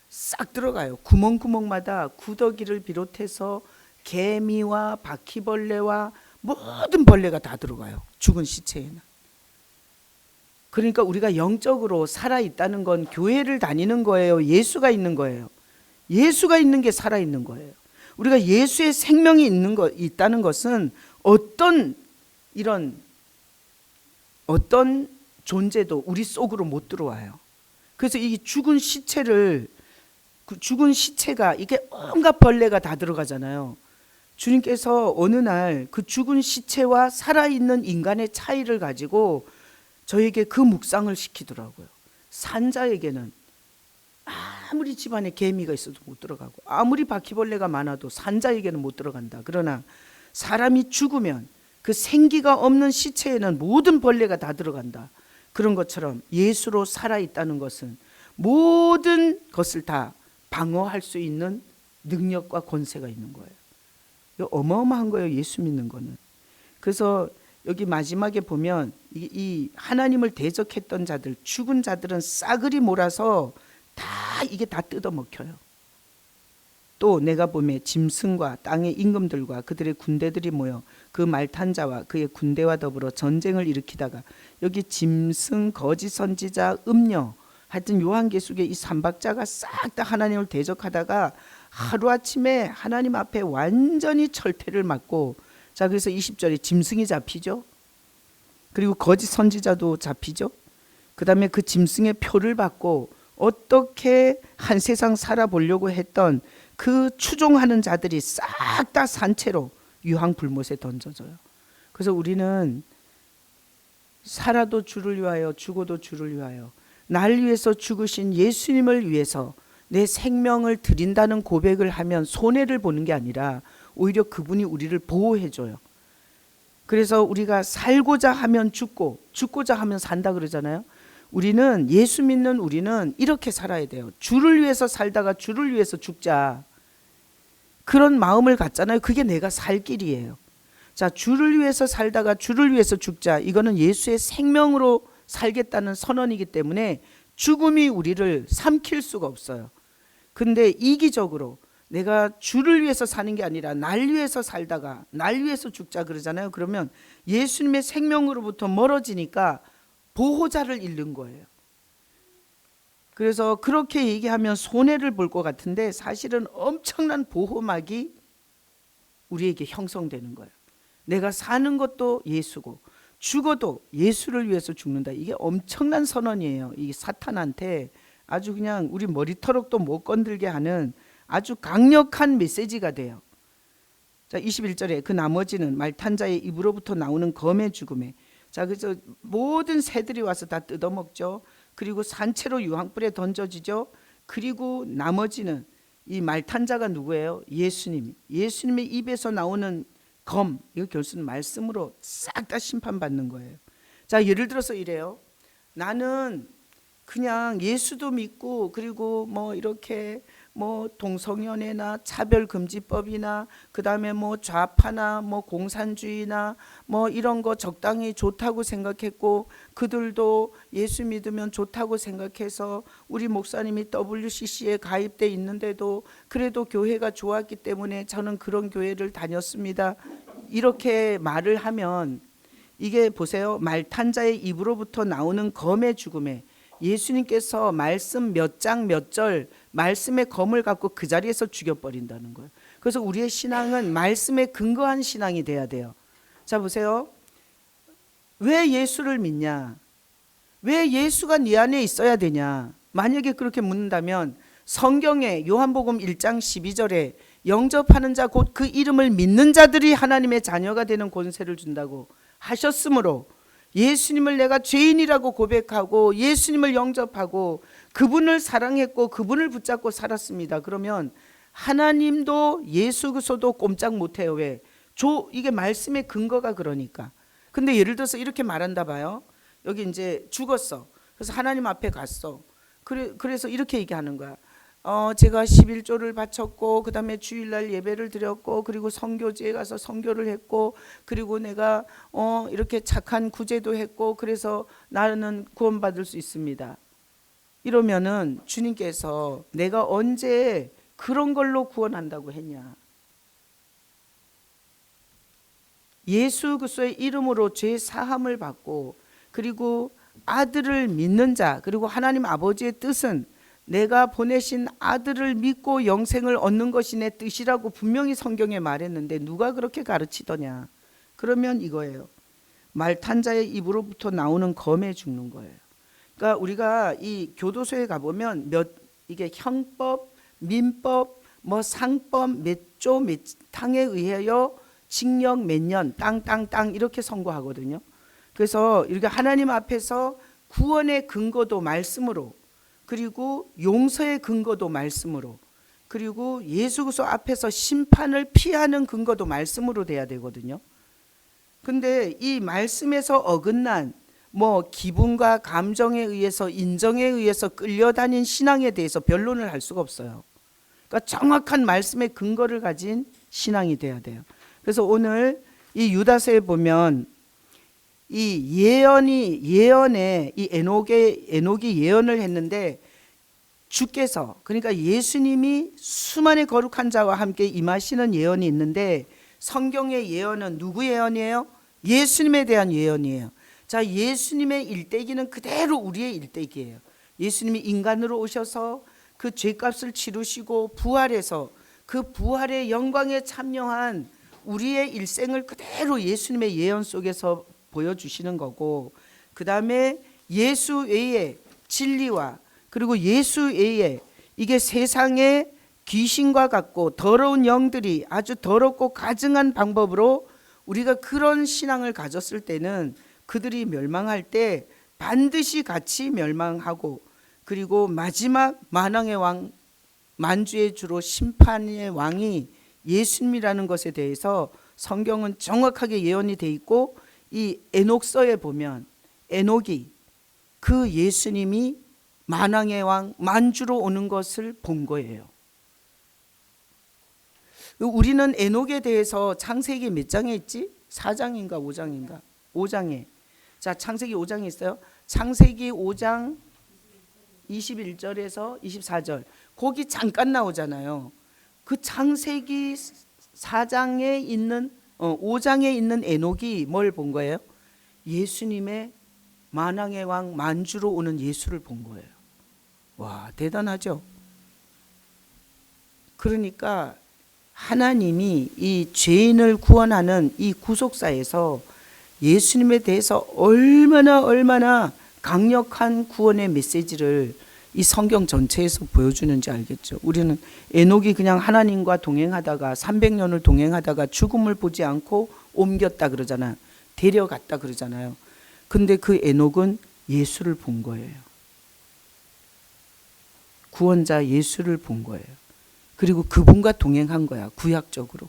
싹 들어가요. 구멍구멍마다 구더기를 비롯해서 개미와 바퀴벌레와 모든 벌레가 다 들어가요, 죽은 시체에는. 그러니까 우리가 영적으로 살아있다는 건 교회를 다니는 거예요, 예수가 있는 거예요? 예수가 있는 게 살아있는 거예요. 우리가 예수의 생명이 있다는 것은 어떤 존재도 우리 속으로 못 들어와요. 그래서 이 죽은 시체를, 그 죽은 시체가 이게 온갖 벌레가 다 들어가잖아요. 주님께서 어느 날 그 죽은 시체와 살아있는 인간의 차이를 가지고 저에게 그 묵상을 시키더라고요. 산자에게는 아무리 집안에 개미가 있어도 못 들어가고 아무리 바퀴벌레가 많아도 산자에게는 못 들어간다. 그러나 사람이 죽으면 그 생기가 없는 시체에는 모든 벌레가 다 들어간다. 그런 것처럼 예수로 살아있다는 것은 모든 것을 다 방어할 수 있는 능력과 권세가 있는 거예요. 이거 어마어마한 거예요, 예수 믿는 거는. 그래서 여기 마지막에 보면 이 하나님을 대적했던 자들, 죽은 자들은 싸그리 몰아서 이게 다 뜯어먹혀요. 또 내가 보면 짐승과 땅의 임금들과 그들의 군대들이 모여 그 말탄 자와 그의 군대와 더불어 전쟁을 일으키다가, 여기 짐승, 거짓 선지자, 음녀, 하여튼 요한계시록의 이 삼박자가 싹 다 하나님을 대적하다가 하루아침에 하나님 앞에 완전히 철퇴를 맞고, 자, 그래서 20절에 짐승이 잡히죠. 그리고 거짓 선지자도 잡히죠. 그 다음에 그 짐승의 표를 받고 어떻게 한 세상 살아보려고 했던 그 추종하는 자들이 싹 다 산채로 유황불못에 던져져요. 그래서 우리는 살아도 주를 위하여 죽어도 주를 위하여, 날 위해서 죽으신 예수님을 위해서 내 생명을 드린다는 고백을 하면 손해를 보는 게 아니라 오히려 그분이 우리를 보호해줘요. 그래서 우리가 살고자 하면 죽고 죽고자 하면 산다 그러잖아요. 우리는, 예수 믿는 우리는 이렇게 살아야 돼요. 주를 위해서 살다가 주를 위해서 죽자, 그런 마음을 갖잖아요. 그게 내가 살 길이에요. 자, 주를 위해서 살다가 주를 위해서 죽자, 이거는 예수의 생명으로 살겠다는 선언이기 때문에 죽음이 우리를 삼킬 수가 없어요. 근데 이기적으로 내가 주를 위해서 사는 게 아니라 날 위해서 살다가 날 위해서 죽자 그러잖아요. 그러면 예수님의 생명으로부터 멀어지니까 보호자를 잃는 거예요. 그래서 그렇게 얘기하면 손해를 볼 것 같은데 사실은 엄청난 보호막이 우리에게 형성되는 거예요. 내가 사는 것도 예수고 죽어도 예수를 위해서 죽는다. 이게 엄청난 선언이에요. 이 사탄한테 아주 그냥 우리 머리털럭도 못 건들게 하는 아주 강력한 메시지가 돼요. 자, 21절에 그 나머지는 말탄 자의 입으로부터 나오는 검의 죽음에, 자, 그래서 모든 새들이 와서 다 뜯어먹죠. 그리고 산채로 유황불에 던져지죠. 그리고 나머지는, 이 말탄 자가 누구예요? 예수님의 입에서 나오는 검, 이거 결국은 말씀으로 싹 다 심판받는 거예요. 자, 예를 들어서 이래요. 나는 그냥 예수도 믿고 그리고 뭐 이렇게 뭐 동성연애나 차별금지법이나 그다음에 뭐 좌파나 뭐 공산주의나 뭐 이런 거 적당히 좋다고 생각했고, 그들도 예수 믿으면 좋다고 생각해서 우리 목사님이 WCC에 가입돼 있는데도 그래도 교회가 좋았기 때문에 저는 그런 교회를 다녔습니다. 이렇게 말을 하면 이게 보세요. 말탄 자의 입으로부터 나오는 검의 죽음에, 예수님께서 말씀 몇 장 몇 절 말씀의 검을 갖고 그 자리에서 죽여버린다는 거예요. 그래서 우리의 신앙은 말씀에 근거한 신앙이 돼야 돼요. 자, 보세요. 왜 예수를 믿냐? 왜 예수가 네 안에 있어야 되냐? 만약에 그렇게 묻는다면 성경에 요한복음 1장 12절에 영접하는 자 곧 그 이름을 믿는 자들이 하나님의 자녀가 되는 권세를 준다고 하셨으므로, 예수님을 내가 죄인이라고 고백하고 예수님을 영접하고 그분을 사랑했고 그분을 붙잡고 살았습니다. 그러면 하나님도 예수 그리스도도 꼼짝 못해요. 왜? 이게 말씀의 근거가 그러니까. 근데 예를 들어서 이렇게 말한다 봐요. 여기 이제 죽었어. 그래서 하나님 앞에 갔어. 그래서 이렇게 얘기하는 거야. 제가 11조를 바쳤고 그다음에 주일날 예배를 드렸고 그리고 선교지에 가서 선교를 했고 그리고 내가 이렇게 착한 구제도 했고 그래서 나는 구원받을 수 있습니다. 이러면은 주님께서 내가 언제 그런 걸로 구원한다고 했냐? 예수 그리스도의 이름으로 죄 사함을 받고 그리고 아들을 믿는 자 그리고 하나님 아버지의 뜻은 내가 보내신 아들을 믿고 영생을 얻는 것이 내 뜻이라고 분명히 성경에 말했는데 누가 그렇게 가르치더냐? 그러면 이거예요. 말탄 자의 입으로부터 나오는 검에 죽는 거예요. 그러니까 우리가 이 교도소에 가보면 이게 형법, 민법, 뭐 상법 몇 조 몇 탕에 의하여 징역 몇 년, 땅 이렇게 선고하거든요. 그래서 이렇게 하나님 앞에서 구원의 근거도 말씀으로 그리고 용서의 근거도 말씀으로 그리고 예수 그리스도 앞에서 심판을 피하는 근거도 말씀으로 돼야 되거든요. 근데 이 말씀에서 어긋난 뭐 기분과 감정에 의해서 인정에 의해서 끌려다닌 신앙에 대해서 변론을 할 수가 없어요. 그러니까 정확한 말씀의 근거를 가진 신앙이 돼야 돼요. 그래서 오늘 이 유다서에 보면 이 예언에 이 에녹이 예언을 했는데 주께서 그러니까 예수님이 수많은 거룩한 자와 함께 임하시는 예언이 있는데 성경의 예언은 누구 예언이에요? 예수님에 대한 예언이에요. 자, 예수님의 일대기는 그대로 우리의 일대기예요. 예수님이 인간으로 오셔서 그 죄값을 치르시고 부활해서 그 부활의 영광에 참여한 우리의 일생을 그대로 예수님의 예언 속에서 보여주시는 거고 그 다음에 예수 외에 진리와 그리고 예수 외에 이게 세상에 귀신과 같고 더러운 영들이 아주 더럽고 가증한 방법으로 우리가 그런 신앙을 가졌을 때는 그들이 멸망할 때 반드시 같이 멸망하고 그리고 마지막 만왕의 왕 만주의 주로 심판의 왕이 예수님이라는 것에 대해서 성경은 정확하게 예언이 돼 있고 이 에녹서에 보면 에녹이 그 예수님이 만왕의 왕 만주로 오는 것을 본 거예요. 우리는 에녹에 대해서 창세기 몇 장에 있지? 4장인가 5장인가? 5장에. 자, 창세기 5장에 있어요. 창세기 5장 21절에서 24절. 거기 잠깐 나오잖아요. 그 창세기 4장에 있는 5장에 있는 에녹이 뭘 본 거예요? 예수님의 만왕의 왕 만주로 오는 예수를 본 거예요. 와, 대단하죠? 그러니까 하나님이 이 죄인을 구원하는 이 구속사에서 예수님에 대해서 얼마나 강력한 구원의 메시지를 이 성경 전체에서 보여주는지 알겠죠. 우리는 에녹이 그냥 하나님과 동행하다가 300년을 동행하다가 죽음을 보지 않고 옮겼다 그러잖아요. 데려갔다 그러잖아요. 근데 그 에녹은 예수를 본 거예요. 구원자 예수를 본 거예요. 그리고 그분과 동행한 거야, 구약적으로.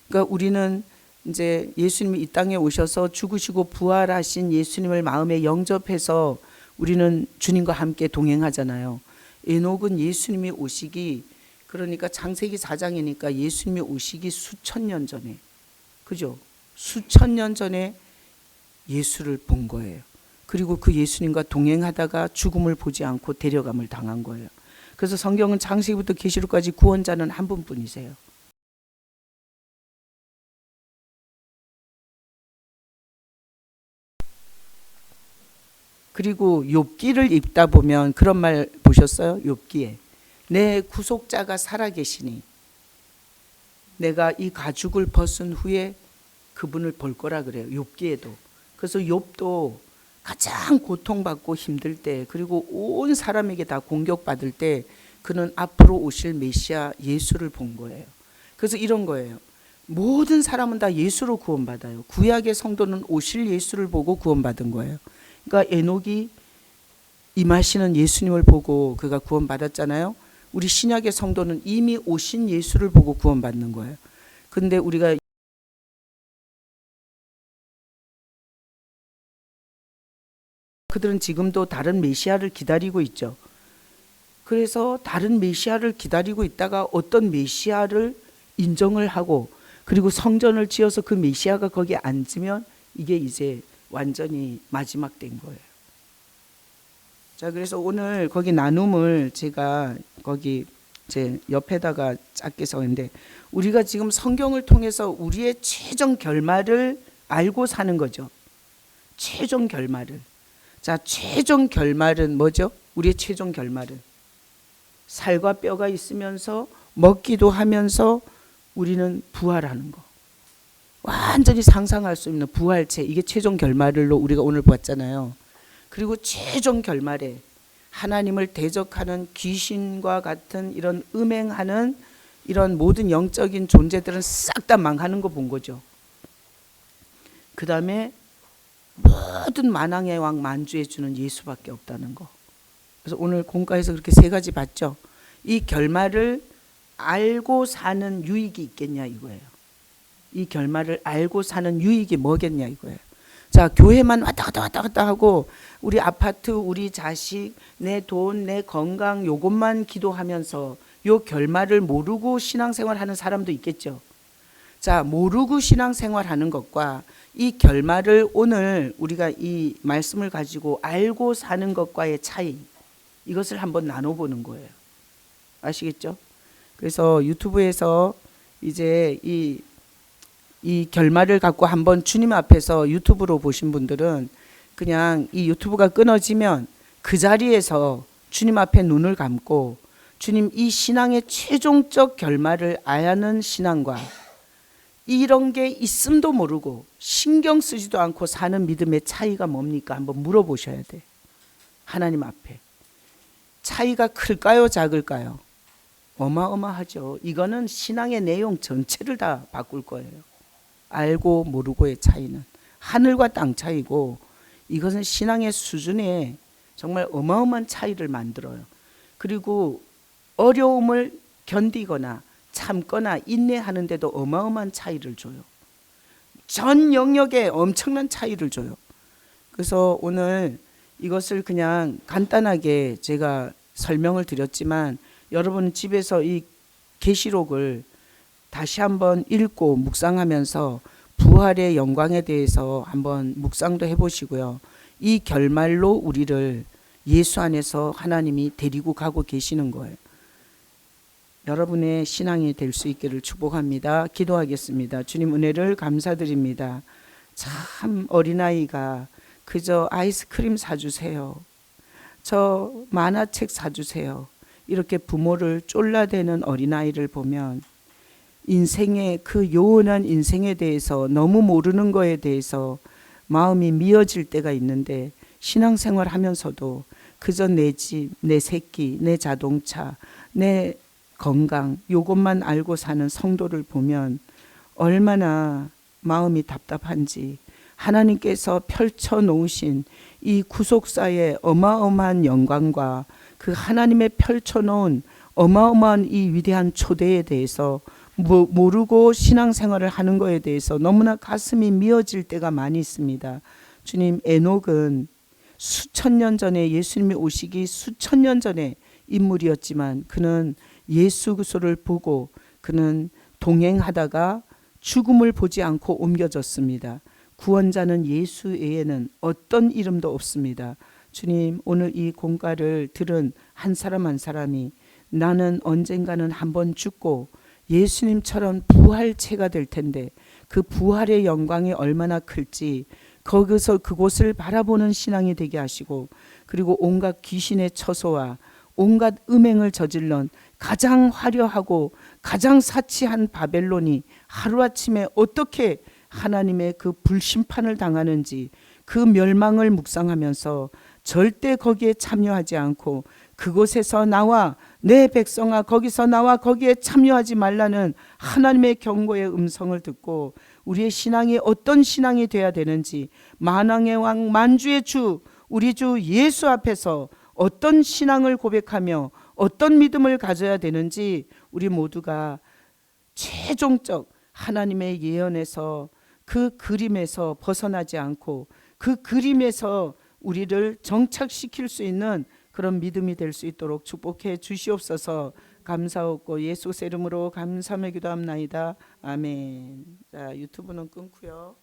그러니까 우리는 이제 예수님이 이 땅에 오셔서 죽으시고 부활하신 예수님을 마음에 영접해서 우리는 주님과 함께 동행하잖아요. 에녹은 예수님이 오시기, 그러니까 창세기 4장이니까 예수님이 오시기 수천 년 전에, 그죠? 수천 년 전에 예수를 본 거예요. 그리고 그 예수님과 동행하다가 죽음을 보지 않고 데려감을 당한 거예요. 그래서 성경은 창세기부터 계시록까지 구원자는 한 분뿐이세요. 그리고 욥기를 읽다 보면 그런 말 보셨어요? 욥기에 내 구속자가 살아계시니 내가 이 가죽을 벗은 후에 그분을 볼 거라 그래요. 욥기에도. 그래서 욥도 가장 고통받고 힘들 때 그리고 온 사람에게 다 공격받을 때 그는 앞으로 오실 메시아 예수를 본 거예요. 그래서 이런 거예요. 모든 사람은 다 예수로 구원받아요. 구약의 성도는 오실 예수를 보고 구원받은 거예요. 그러니까 에녹이 임하시는 예수님을 보고 그가 구원받았잖아요. 우리 신약의 성도는 이미 오신 예수를 보고 구원받는 거예요. 근데 우리가 그들은 지금도 다른 메시아를 기다리고 있죠. 그래서 다른 메시아를 기다리고 있다가 어떤 메시아를 인정을 하고 그리고 성전을 지어서 그 메시아가 거기에 앉으면 이게 이제 완전히 마지막 된 거예요. 자, 그래서 오늘 거기 나눔을 제가 거기 제 옆에다가 작게 써있는데, 우리가 지금 성경을 통해서 우리의 최종 결말을 알고 사는 거죠. 최종 결말을. 자, 최종 결말은 뭐죠? 우리의 최종 결말은 살과 뼈가 있으면서 먹기도 하면서 우리는 부활하는 거. 완전히 상상할 수 없는 부활체, 이게 최종 결말로 우리가 오늘 봤잖아요. 그리고 최종 결말에 하나님을 대적하는 귀신과 같은 이런 음행하는 이런 모든 영적인 존재들은 싹 다 망하는 거 본 거죠. 그 다음에 모든 만왕의 왕 만주해 주는 예수밖에 없다는 거. 그래서 오늘 공과에서 그렇게 세 가지 봤죠. 이 결말을 알고 사는 유익이 있겠냐 이거예요. 이 결말을 알고 사는 유익이 뭐겠냐 이거예요. 자, 교회만 왔다 갔다 하고 우리 아파트, 우리 자식, 내 돈, 내 건강 요것만 기도하면서 요 결말을 모르고 신앙생활하는 사람도 있겠죠. 자, 모르고 신앙생활하는 것과 이 결말을 오늘 우리가 이 말씀을 가지고 알고 사는 것과의 차이, 이것을 한번 나눠보는 거예요. 아시겠죠? 그래서 유튜브에서 이제 이 결말을 갖고 한번 주님 앞에서 유튜브로 보신 분들은 그냥 이 유튜브가 끊어지면 그 자리에서 주님 앞에 눈을 감고 주님, 이 신앙의 최종적 결말을 아는 신앙과 이런 게 있음도 모르고 신경 쓰지도 않고 사는 믿음의 차이가 뭡니까? 한번 물어보셔야 돼. 하나님 앞에. 차이가 클까요? 작을까요? 어마어마하죠. 이거는 신앙의 내용 전체를 다 바꿀 거예요. 알고 모르고의 차이는 하늘과 땅 차이고, 이것은 신앙의 수준에 정말 어마어마한 차이를 만들어요. 그리고 어려움을 견디거나 참거나 인내하는데도 어마어마한 차이를 줘요. 전 영역에 엄청난 차이를 줘요. 그래서 오늘 이것을 그냥 간단하게 제가 설명을 드렸지만, 여러분 집에서 이 계시록을 다시 한번 읽고 묵상하면서 부활의 영광에 대해서 한번 묵상도 해보시고요. 이 결말로 우리를 예수 안에서 하나님이 데리고 가고 계시는 거예요. 여러분의 신앙이 될 수 있기를 축복합니다. 기도하겠습니다. 주님, 은혜를 감사드립니다. 참 어린아이가 그저 아이스크림 사주세요, 저 만화책 사주세요, 이렇게 부모를 쫄라대는 어린아이를 보면 인생의 그 요원한 인생에 대해서 너무 모르는 거에 대해서 마음이 미어질 때가 있는데, 신앙생활 하면서도 그저 내 집, 내 새끼, 내 자동차, 내 건강 요것만 알고 사는 성도를 보면 얼마나 마음이 답답한지, 하나님께서 펼쳐놓으신 이 구속사의 어마어마한 영광과 그 하나님의 펼쳐놓은 어마어마한 이 위대한 초대에 대해서 모르고 신앙생활을 하는 것에 대해서 너무나 가슴이 미어질 때가 많이 있습니다. 주님, 에녹은 수천 년 전에 예수님이 오시기 수천 년 전에 인물이었지만 그는 예수 그리스도를 보고 그는 동행하다가 죽음을 보지 않고 옮겨졌습니다. 구원자는 예수 외에는 어떤 이름도 없습니다. 주님, 오늘 이 공가를 들은 한 사람 한 사람이 나는 언젠가는 한번 죽고 예수님처럼 부활체가 될 텐데 그 부활의 영광이 얼마나 클지 거기서 그곳을 바라보는 신앙이 되게 하시고, 그리고 온갖 귀신의 처소와 온갖 음행을 저질런 가장 화려하고 가장 사치한 바벨론이 하루아침에 어떻게 하나님의 그 불심판을 당하는지 그 멸망을 묵상하면서 절대 거기에 참여하지 않고 그곳에서 나와 내 백성아 거기서 나와 거기에 참여하지 말라는 하나님의 경고의 음성을 듣고 우리의 신앙이 어떤 신앙이 돼야 되는지, 만왕의 왕 만주의 주 우리 주 예수 앞에서 어떤 신앙을 고백하며 어떤 믿음을 가져야 되는지 우리 모두가 최종적 하나님의 예언에서 그 그림에서 벗어나지 않고 그 그림에서 우리를 정착시킬 수 있는 그런 믿음이 될 수 있도록 축복해 주시옵소서. 감사하고 예수 이름으로 감사하며 기도합나이다. 아멘. 자, 유튜브는 끊고요.